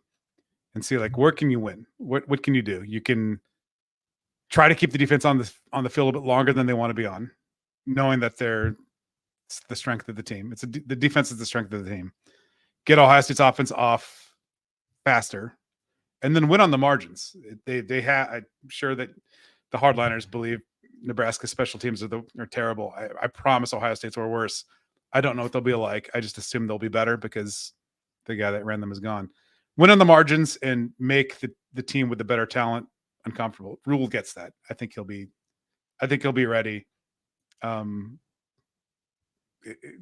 and see, where can you win? What can you do? You can try to keep the defense on the field a bit longer than they want to be on, knowing that they're the strength of the team. The defense is the strength of the team. Get Ohio State's offense off faster, and then win on the margins. I'm sure that the hardliners believe Nebraska's special teams are terrible. I promise Ohio State's were worse. I don't know what they'll be like. I just assume they'll be better because the guy that ran them is gone. Win on the margins and make the team with the better talent uncomfortable. Rule gets that. I think he'll be ready.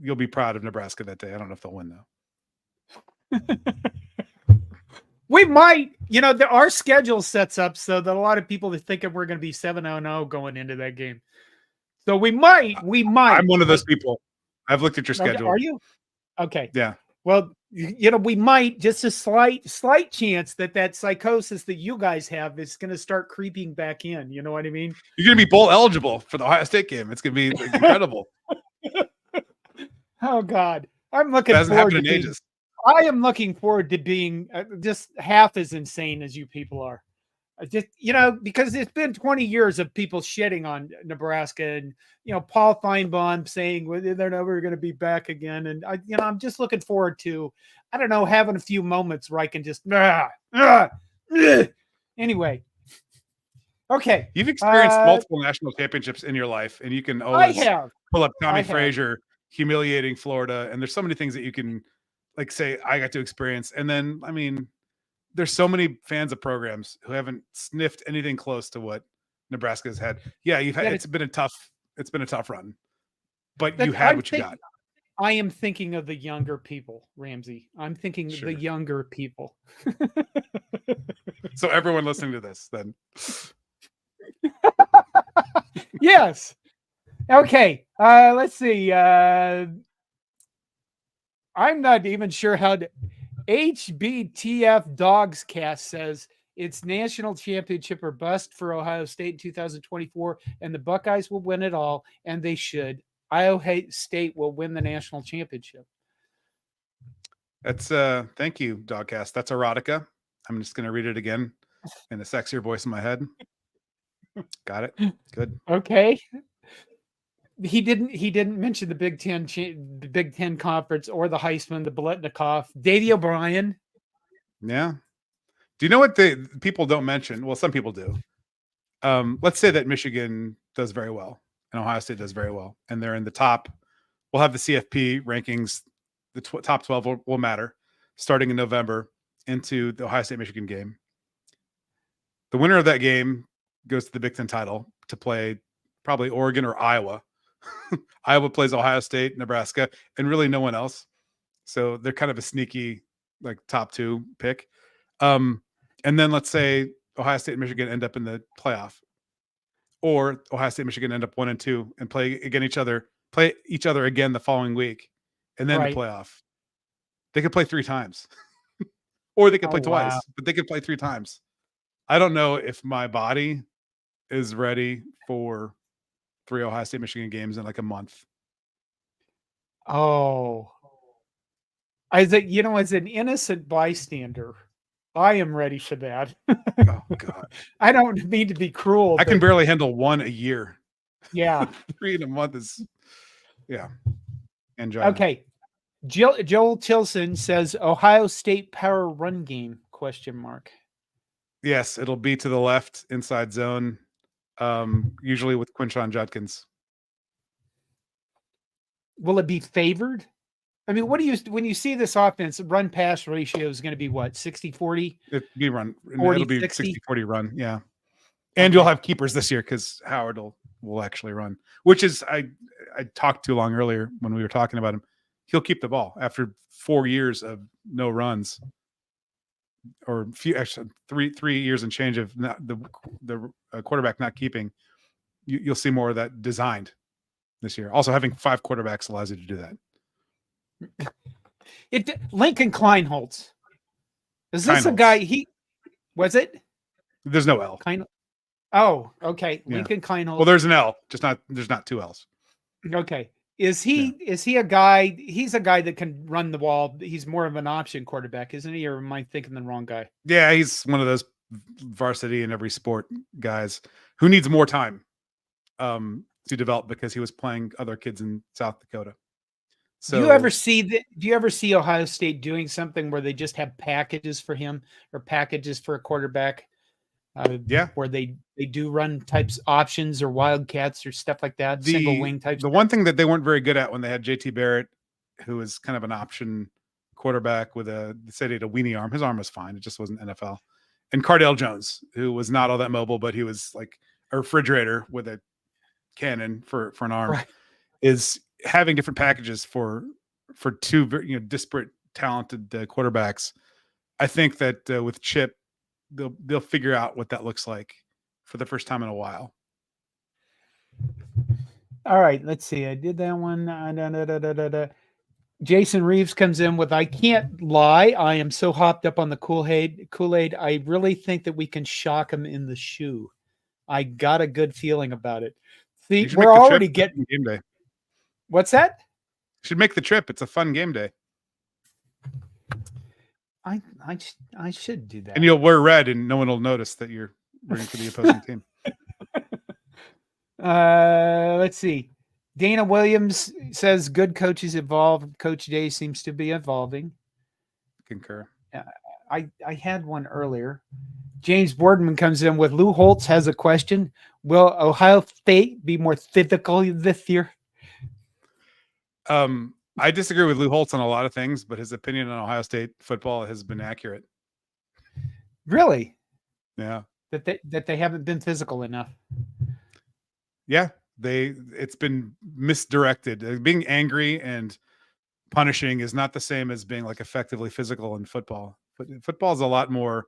You'll be proud of Nebraska that day. I don't know if they'll win though. We might, our schedule sets up so that a lot of people think that we're going to be 7-0 going into that game. So we might. I'm one of those people. I've looked at your schedule. Okay, are you? Okay. Yeah. Well, we might, just a slight chance that psychosis that you guys have is going to start creeping back in. You know what I mean? You're going to be bowl eligible for the Ohio State game. It's going to be incredible. Oh God. I'm looking forward to ages. I am looking forward to being just half as insane as you people are. Just, because it's been 20 years of people shitting on Nebraska and, Paul Feinbaum saying they're never going to be back again. And I'm just looking forward to, I don't know, having a few moments where I can just, anyway. Okay. You've experienced multiple national championships in your life, and you can always pull up Tommy Frazier humiliating Florida. And there's so many things that you can say, I got to experience. And then, there's so many fans of programs who haven't sniffed anything close to what Nebraska has had. Yeah, it's been a tough run, but you had what you got. I am thinking of the younger people, Ramsey. I'm thinking Sure. the younger people. So everyone listening to this, then. Yes. Okay. Let's see. I'm not even sure how to. HBTF Dogs Cast says it's national championship or bust for Ohio State in 2024, and the Buckeyes will win it all, and they should. Ohio State will win the national championship. That's thank you, Dogcast. That's erotica. I'm just gonna read it again in a sexier voice in my head. Got it. Good. Okay. He didn't mention the the Big Ten conference or the Heisman, the Biletnikoff, Davey O'Brien. Yeah. Do you know what the people don't mention? Well, some people do. Let's say that Michigan does very well and Ohio State does very well, and they're in the top. We'll have the CFP rankings. The top 12 will matter starting in November into the Ohio State Michigan game. The winner of that game goes to the Big Ten title to play probably Oregon or Iowa. Iowa plays Ohio State, Nebraska, and really no one else. So they're kind of a sneaky, like, top 2 pick. And then let's say Ohio State and Michigan end up in the playoff, or Ohio State and Michigan end up 1 and 2 and play each other again the following week, and then Right. the playoff. They could play 3 times, or they could play twice, wow. but they could play 3 times. I don't know if my body is ready for 3 Ohio State Michigan games in like a month. Oh. As an innocent bystander, I am ready for that. Oh God. I don't mean to be cruel. I can barely handle 1 a year. Yeah. 3 in a month is, yeah. Angina. Okay. Joel Tilson says Ohio State power run game ? Yes, it'll be to the left inside zone, usually with Quinshon Judkins. Will it be favored? I mean, when you see this offense, run pass ratio is going to be what, 60-40? It'll be run. 40, It'll be 60? 60-40 run. Yeah. And you'll have keepers this year because Howard will actually run, which is, I talked too long earlier when we were talking about him. He'll keep the ball after 4 years of no runs, or actually 3 years and change of not the quarterback not keeping. You'll see more of that designed this year. Also, having 5 quarterbacks allows you to do that. Lincoln Kleinholz. Is this a Kleinholz. guy? Was it? There's no L. Oh, okay. Yeah. Lincoln Kleinholz. Well, there's an L, there's not 2 L's. Okay. Is he a guy? He's a guy that can run the ball. He's more of an option quarterback, isn't he? Or am I thinking the wrong guy? Yeah, he's one of those varsity in every sport guys who needs more time to develop because he was playing other kids in South Dakota. So do you ever see Ohio State doing something where they just have packages for him or packages for a quarterback? Where they do run types options or wildcats or stuff like that, single wing types. The one thing that they weren't very good at when they had JT Barrett, who was kind of an option quarterback with they said he had a weenie arm. His arm was fine. It just wasn't NFL. And Cardale Jones, who was not all that mobile, but he was like a refrigerator with a cannon for an arm, Right. is having different packages for 2 disparate talented quarterbacks. I think that with Chip, they'll figure out what that looks like for the first time in a while. All right, let's see. I did that one. Jason Reeves comes in with, I can't lie, I am so hopped up on the Kool-Aid. I really think that we can shock him in the shoe. I got a good feeling about it. See, we're already getting game day. What's that? Should make the trip. It's a fun game day. I should do that. And you'll wear red and no one will notice that you're rooting for the opposing team. Let's see. Dana Williams says good coaches evolve. Coach Day seems to be evolving. Concur. I had one earlier. James Boardman comes in with Lou Holtz has a question. Will Ohio State be more physical this year? I disagree with Lou Holtz on a lot of things, but his opinion on Ohio State football has been accurate. Really? Yeah. That they haven't been physical enough. Yeah. It's been misdirected. Being angry and punishing is not the same as being like effectively physical in football. But football is a lot more.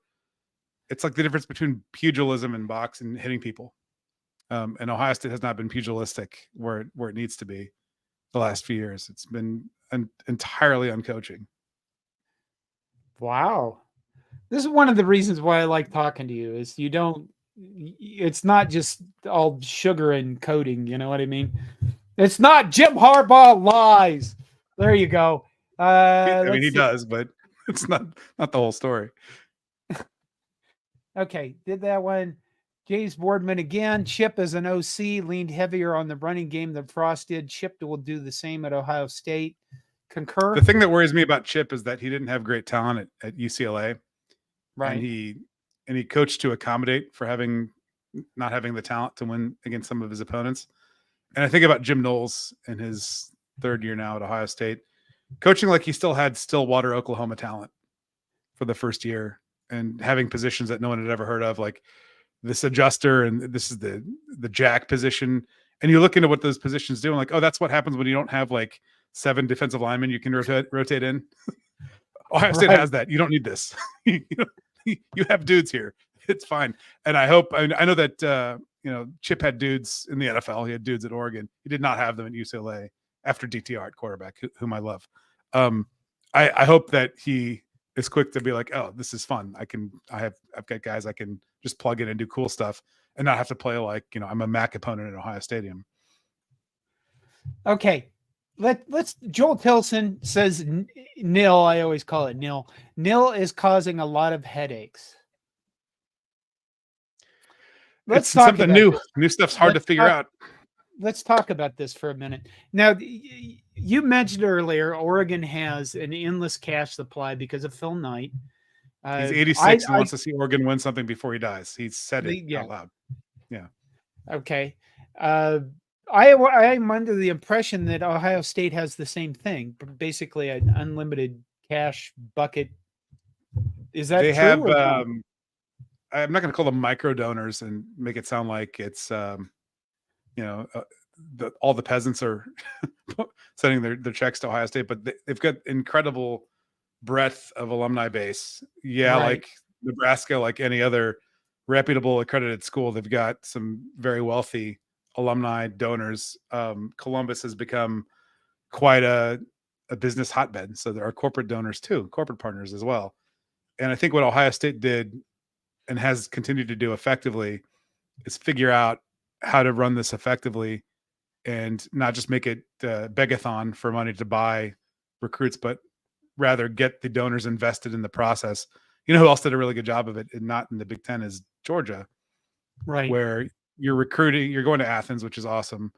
It's like the difference between pugilism and box and hitting people. And Ohio State has not been pugilistic where it needs to be the last few years. It's been entirely on coaching. Wow. This is one of the reasons why I like talking to you is it's not just all sugar and coating. You know what I mean? It's not Jim Harbaugh lies. There you go. He does, but it's not the whole story. Okay, did that one. James Boardman again. Chip as an OC leaned heavier on the running game than Frost did. Chip will do the same at Ohio State. Concur. The thing that worries me about Chip is that he didn't have great talent at UCLA, right? And he coached to accommodate for not having the talent to win against some of his opponents. And I think about Jim Knowles in his third year now at Ohio State, coaching like he still had Stillwater, Oklahoma talent for the first year, and having positions that no one had ever heard of, like this adjuster, and this is the jack position. And you look into what those positions do, and like, oh, that's what happens when you don't have like 7 defensive linemen you can rotate in. Ohio State has that. You don't need this. You have dudes here. It's fine. And I know that Chip had dudes in the NFL. He had dudes at Oregon. He did not have them at UCLA after DTR at quarterback, whom I love. I hope that he is quick to be like, oh, this is fun. I've got guys I can just plug in and do cool stuff and not have to play like, I'm a MAC opponent at Ohio Stadium. Okay. Let's Joel Tilson says nil. I always call it nil. Nil is causing a lot of headaches. Let's talk something new. This. New stuff's hard to figure out. Let's talk about this for a minute. Now, you mentioned earlier, Oregon has an endless cash supply because of Phil Knight. He's 86 and wants to see Oregon win something before he dies. He said it out loud. Yeah. Okay. I'm under the impression that Ohio State has the same thing, basically an unlimited cash bucket. Is that they true? Have, I'm not going to call them micro donors and make it sound like it's, all the peasants are sending their checks to Ohio State, but they've got incredible breadth of alumni base. Yeah. Right. Like Nebraska, like any other reputable accredited school, they've got some very wealthy alumni donors. Columbus has become quite a business hotbed. So there are corporate donors too, corporate partners as well. And I think what Ohio State did and has continued to do effectively is figure out how to run this effectively and not just make it begathon for money to buy recruits, but rather get the donors invested in the process. You know who else did a really good job of it and not in the Big Ten is Georgia, right? Where you're recruiting, you're going to Athens, which is awesome.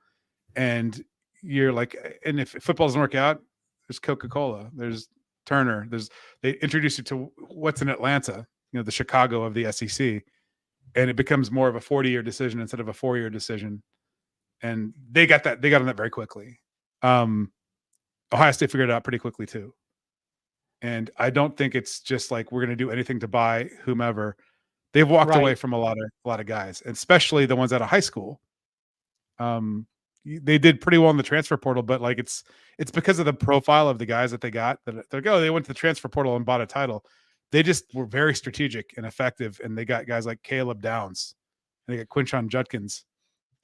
And you're like, and if football doesn't work out, there's Coca-Cola, there's Turner, they introduce you to what's in Atlanta, the Chicago of the SEC. And it becomes more of a 40-year decision instead of a 4-year decision. And they got on that very quickly. Ohio State figured it out pretty quickly too. And I don't think it's just like, we're going to do anything to buy whomever. They've walked away from a lot of guys, especially the ones out of high school. They did pretty well in the transfer portal, but like it's because of the profile of the guys that they got that they're like, oh, they went to the transfer portal and bought a title. They just were very strategic and effective, and they got guys like Caleb Downs, and they got Quinshon Judkins,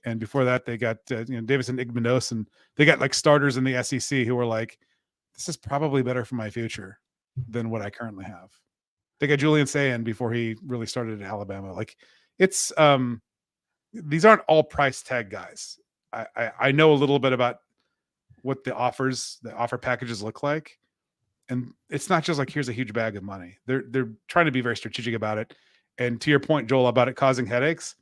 and before that they got Davison Igbendos, and they got like starters in the SEC who were like, this is probably better for my future than what I currently have. They got Julian Sayin before he really started at Alabama. Like it's these aren't all price tag guys. I know a little bit about what the offer packages look like. And it's not just like, here's a huge bag of money. They're trying to be very strategic about it. And to your point, Joel, about it causing headaches,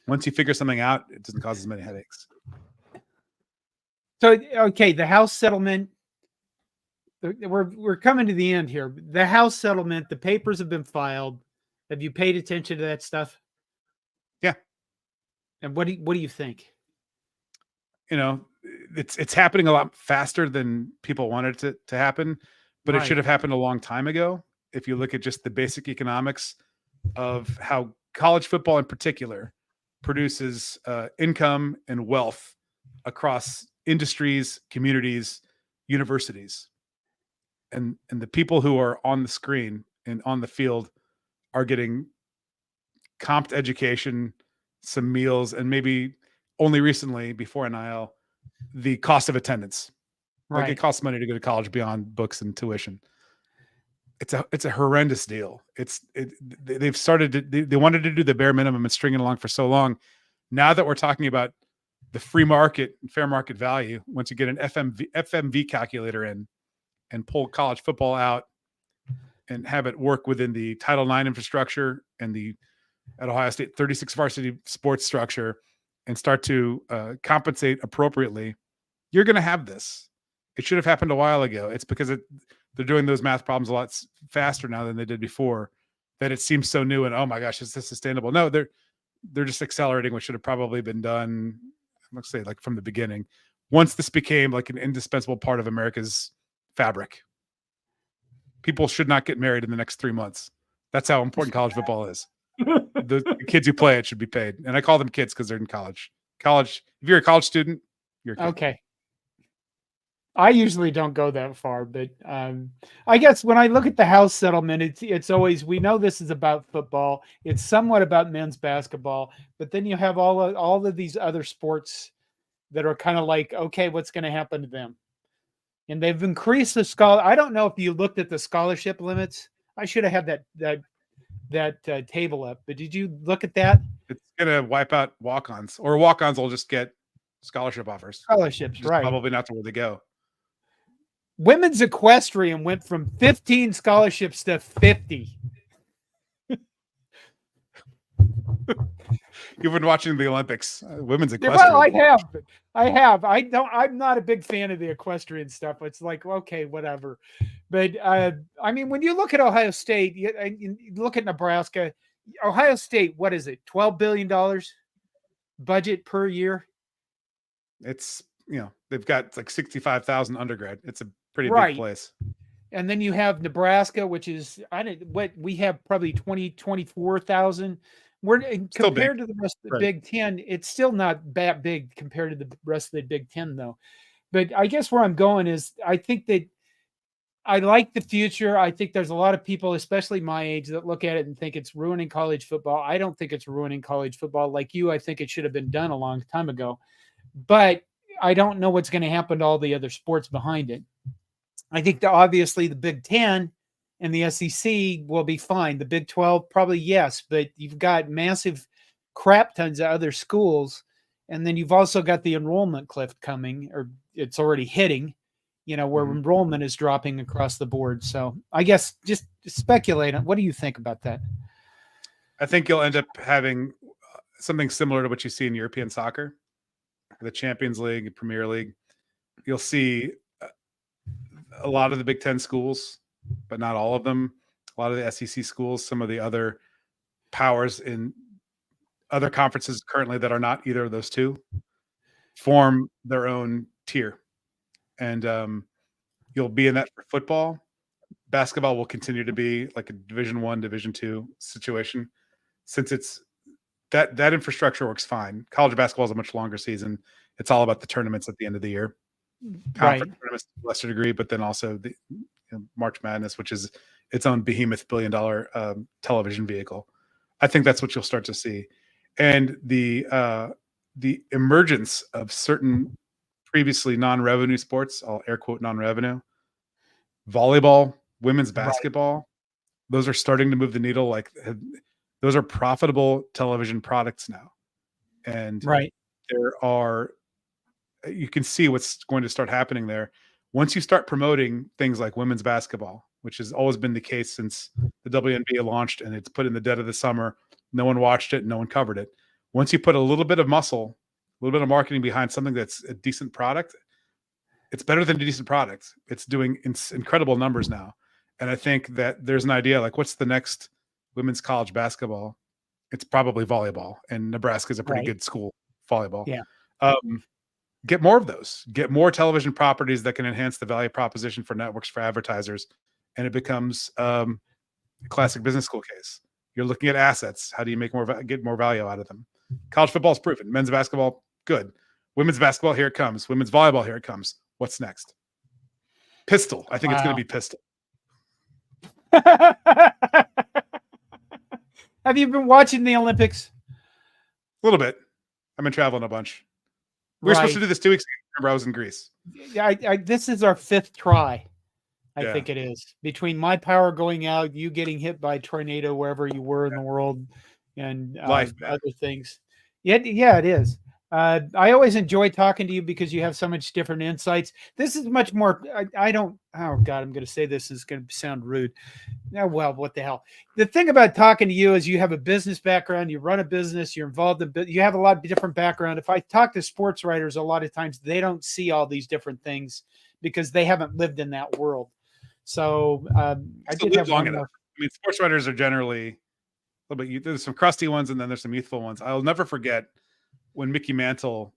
once you figure something out, it doesn't cause as many headaches. So, okay, the House settlement, we're coming to the end here. The House settlement, the papers have been filed. Have you paid attention to that stuff? Yeah. And what do you think? It's happening a lot faster than people wanted it to happen, but It should have happened a long time ago. If you look at just the basic economics of how college football in particular produces income and wealth across industries, communities, universities. and the people who are on the screen and on the field are getting comped education, some meals, and maybe only recently before NIL, the cost of attendance. Like it costs money to go to college beyond books and tuition. It's a horrendous deal. They've started to, they wanted to do the bare minimum and string it along for so long. Now that we're talking about the free market and fair market value, once you get an FMV calculator in and pull college football out and have it work within the Title IX infrastructure and the at Ohio State 36 varsity sports structure and start to compensate appropriately, you're going to have this. It should have happened a while ago. It's because they're doing those math problems a lot faster now than they did before that it seems so new and, oh my gosh, is this sustainable? No, they're just accelerating what should have probably been done, let's say, like from the beginning. Once this became like an indispensable part of America's fabric, people should not get married in the next 3 months. That's how important college football is. The kids who play it should be paid. And I call them kids because they're in college. If you're a college student, you're a kid. Okay. I usually don't go that far, but I guess when I look at the House settlement, it's always, we know this is about football. It's somewhat about men's basketball, but then you have all of these other sports that are kind of like, okay, what's going to happen to them? And they've increased the I don't know if you looked at the scholarship limits. I should have had that table up, but did you look at that? It's going to wipe out walk-ons, or walk-ons will just get scholarship offers. Scholarships, right? Probably not to where they go. Women's equestrian went from 15 scholarships to 50. You've been watching the Olympics, women's equestrian. Well, I have. I'm not a big fan of the equestrian stuff. It's like, okay, whatever. But I mean, when you look at Ohio State, you look at Nebraska, Ohio State, what is it? $12 billion budget per year. It's, they've got like 65,000 undergrad. It's a pretty big place. And then you have Nebraska, which is, we have probably 24,000. We're compared to the rest of the Big Ten, it's still not that big compared to the rest of the Big Ten, though. But I guess where I'm going is I think that I like the future. I think there's a lot of people, especially my age, that look at it and think it's ruining college football. I don't think it's ruining college football. Like you, I think it should have been done a long time ago. But I don't know what's going to happen to all the other sports behind it. I think that obviously the Big Ten and the SEC will be fine. The Big 12, probably yes, but you've got massive crap tons of other schools. And then you've also got the enrollment cliff coming, or it's already hitting, where enrollment is dropping across the board. So I guess just speculate on, what do you think about that? I think you'll end up having something similar to what you see in European soccer, the Champions League, Premier League. You'll see a lot of the Big Ten schools, but not all of them. A lot of the SEC schools, some of the other powers in other conferences currently that are not either of those two, form their own tier. And you'll be in that for football. Basketball will continue to be like a Division I, Division II situation, since it's that infrastructure works fine. College basketball is a much longer season. It's all about the tournaments at the end of the year. Conference tournaments to a lesser degree, but then also the March Madness, which is its own behemoth billion-dollar television vehicle. I think that's what you'll start to see. And the emergence of certain previously non-revenue sports, I'll air quote non-revenue, volleyball, women's basketball, those are starting to move the needle. Like those are profitable television products now. And you can see what's going to start happening there. Once you start promoting things like women's basketball, which has always been the case since the WNBA launched and it's put in the dead of the summer, no one watched it, no one covered it. Once you put a little bit of muscle, a little bit of marketing behind something that's a decent product, it's better than a decent product. It's doing incredible numbers now. And I think that there's an idea like, what's the next women's college basketball? It's probably volleyball, and Nebraska is a pretty good school volleyball. Yeah. Get more of those. Get more television properties that can enhance the value proposition for networks, for advertisers, and it becomes a classic business school case. You're looking at assets. How do you get more value out of them? College football is proven. Men's basketball, good. Women's basketball, here it comes. Women's volleyball, here it comes. What's next? Pistol. I think it's going Wow. to be Pistol. Have you been watching the Olympics? A little bit. I've been traveling a bunch. We were supposed to do this 2 weeks ago. Remember, I was in Greece. Yeah, this is our 5th try. I Yeah. think it is, between my power going out, you getting hit by a tornado wherever you were in the world, and Life, man. other things. Yeah, it is. I always enjoy talking to you because you have so much different insights. This is much more. I don't. Oh God, I'm going to say this is going to sound rude. Yeah, well, what the hell? The thing about talking to you is you have a business background. You run a business. You're involved in. You have a lot of different background. If I talk to sports writers, a lot of times they don't see all these different things because they haven't lived in that world. So I did have long one enough. more. I mean, sports writers are generally a little bit. There's some crusty ones, and then there's some youthful ones. I'll never forget when Mickey Mantle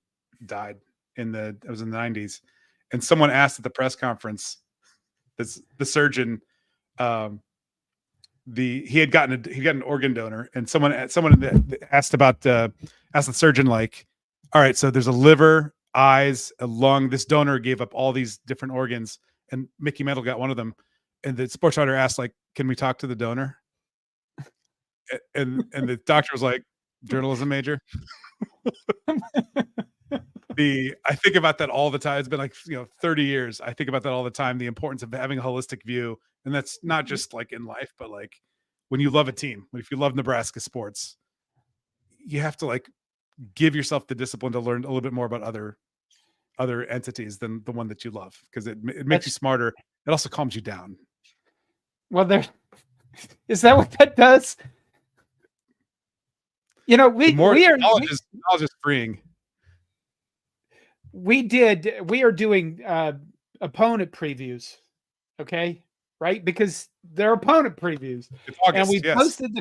died it was in the 90s, and someone asked at the press conference, the surgeon, he had gotten an organ donor, and someone asked the surgeon, like, all right, so there's a liver, eyes, a lung. This donor gave up all these different organs, and Mickey Mantle got one of them. And the sports writer asked, like, can we talk to the donor? And the doctor was like, journalism major. I think about that all the time. It's been like 30 years. I think about that all the time. The importance of having a holistic view, and that's not just like in life, but like when you love a team. If you love Nebraska sports, you have to like give yourself the discipline to learn a little bit more about other entities than the one that you love, because it makes you smarter. It also calms you down. Well, is that what that does? We are knowledge is freeing. We are doing opponent previews, okay, right? Because they're opponent previews. August, and we yes. posted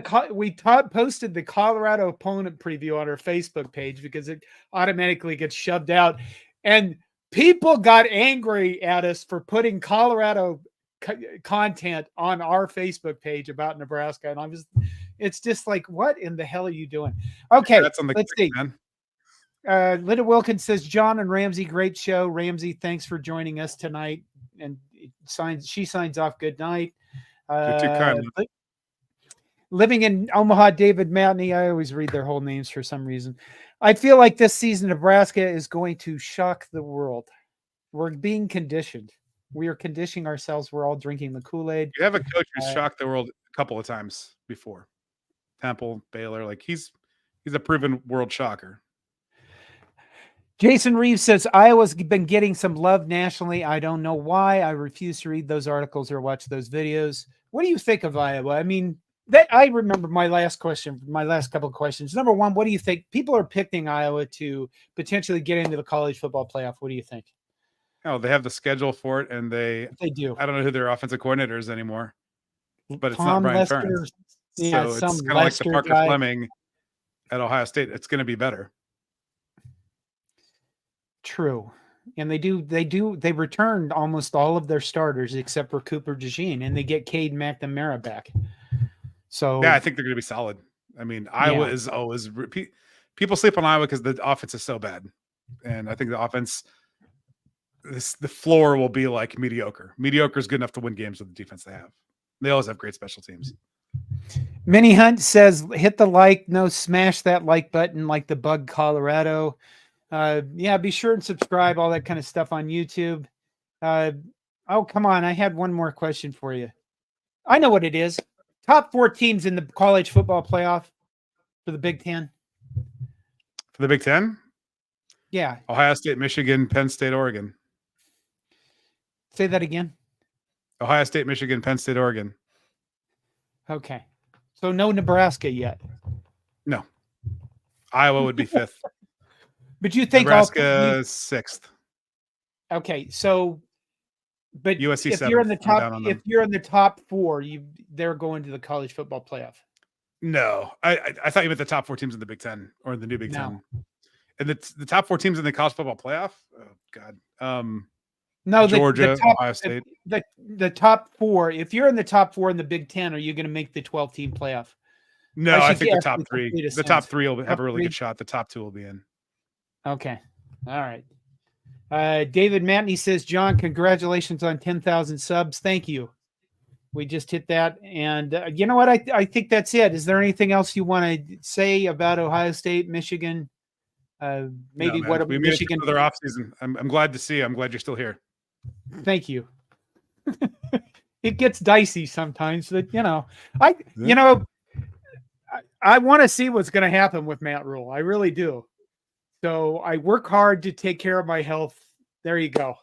the Colorado opponent preview on our Facebook page because it automatically gets shoved out, and people got angry at us for putting Colorado content on our Facebook page about Nebraska, and it's just like, what in the hell are you doing? Okay, let's see. Linda Wilkins says, John and Ramsey, great show. Ramsey, thanks for joining us tonight. And she signs off, good night. You're too kind. Living in Omaha, David Matney. I always read their whole names for some reason. I feel like this season Nebraska is going to shock the world. We're being conditioned. We are conditioning ourselves. We're all drinking the Kool-Aid. You have a coach who's shocked the world a couple of times before. Temple, Baylor, like he's a proven world shocker. Jason Reeves says, Iowa's been getting some love nationally. I don't know why. I refuse to read those articles or watch those videos. What do you think of Iowa? I mean, I remember my last couple of questions. Number one, what do you think? People are picking Iowa to potentially get into the college football playoff. What do you think? Oh, they have the schedule for it, and they do. I don't know who their offensive coordinator is anymore, but it's Tom not Brian Lester, Ferentz. Yeah, so it's kind of like the Parker guy. Fleming at Ohio State. It's going to be better. True. And they returned almost all of their starters except for Cooper DeJean, and they get Cade McNamara back. So yeah, I think they're going to be solid. I mean, Iowa is always people sleep on Iowa because the offense is so bad, and I think the offense, the floor will be like mediocre. Mediocre is good enough to win games with the defense they have. They always have great special teams. Minnie Hunt says, hit the like, smash that like button like the Bug Colorado. Be sure and subscribe, all that kind of stuff on YouTube. Oh, come on. I had one more question for you. I know what it is. Top 4 teams in the college football playoff for the Big Ten. For the Big Ten? Yeah. Ohio State, Michigan, Penn State, Oregon. Say that again. Ohio State, Michigan, Penn State, Oregon. Okay. So no Nebraska yet. No. Iowa would be 5th. But you think Nebraska 6th? Okay, so but USC if 7th, you're in the top 4, they're going to the college football playoff. No, I thought you meant the top 4 teams in the Big Ten or in the new Big Ten. And the top 4 teams in the college football playoff. Oh God. No, Georgia, the top, Ohio State. The top 4. If you're in the top 4 in the Big Ten, are you going to make the 12-team playoff? No, I think the top 3. The top 3 will have a really good shot. The top 2 will be in. Okay. All right. David Matney says, John, congratulations on 10,000 subs. Thank you. We just hit that. And you know what? I think that's it. Is there anything else you want to say about Ohio State, Michigan? Maybe No, what we Michigan. made it to their off season. I'm glad to see you. I'm glad you're still here. Thank you. It gets dicey sometimes, but I want to see what's going to happen with Matt Rule. I really do. So I work hard to take care of my health. There you go.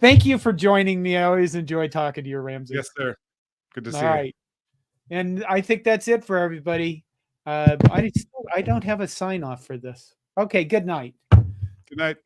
Thank you for joining me. I always enjoy talking to you, Ramsey. Yes, sir. Good to see All you. right. And I think that's it for everybody. I don't have a sign off for this. Okay. Good night. Good night.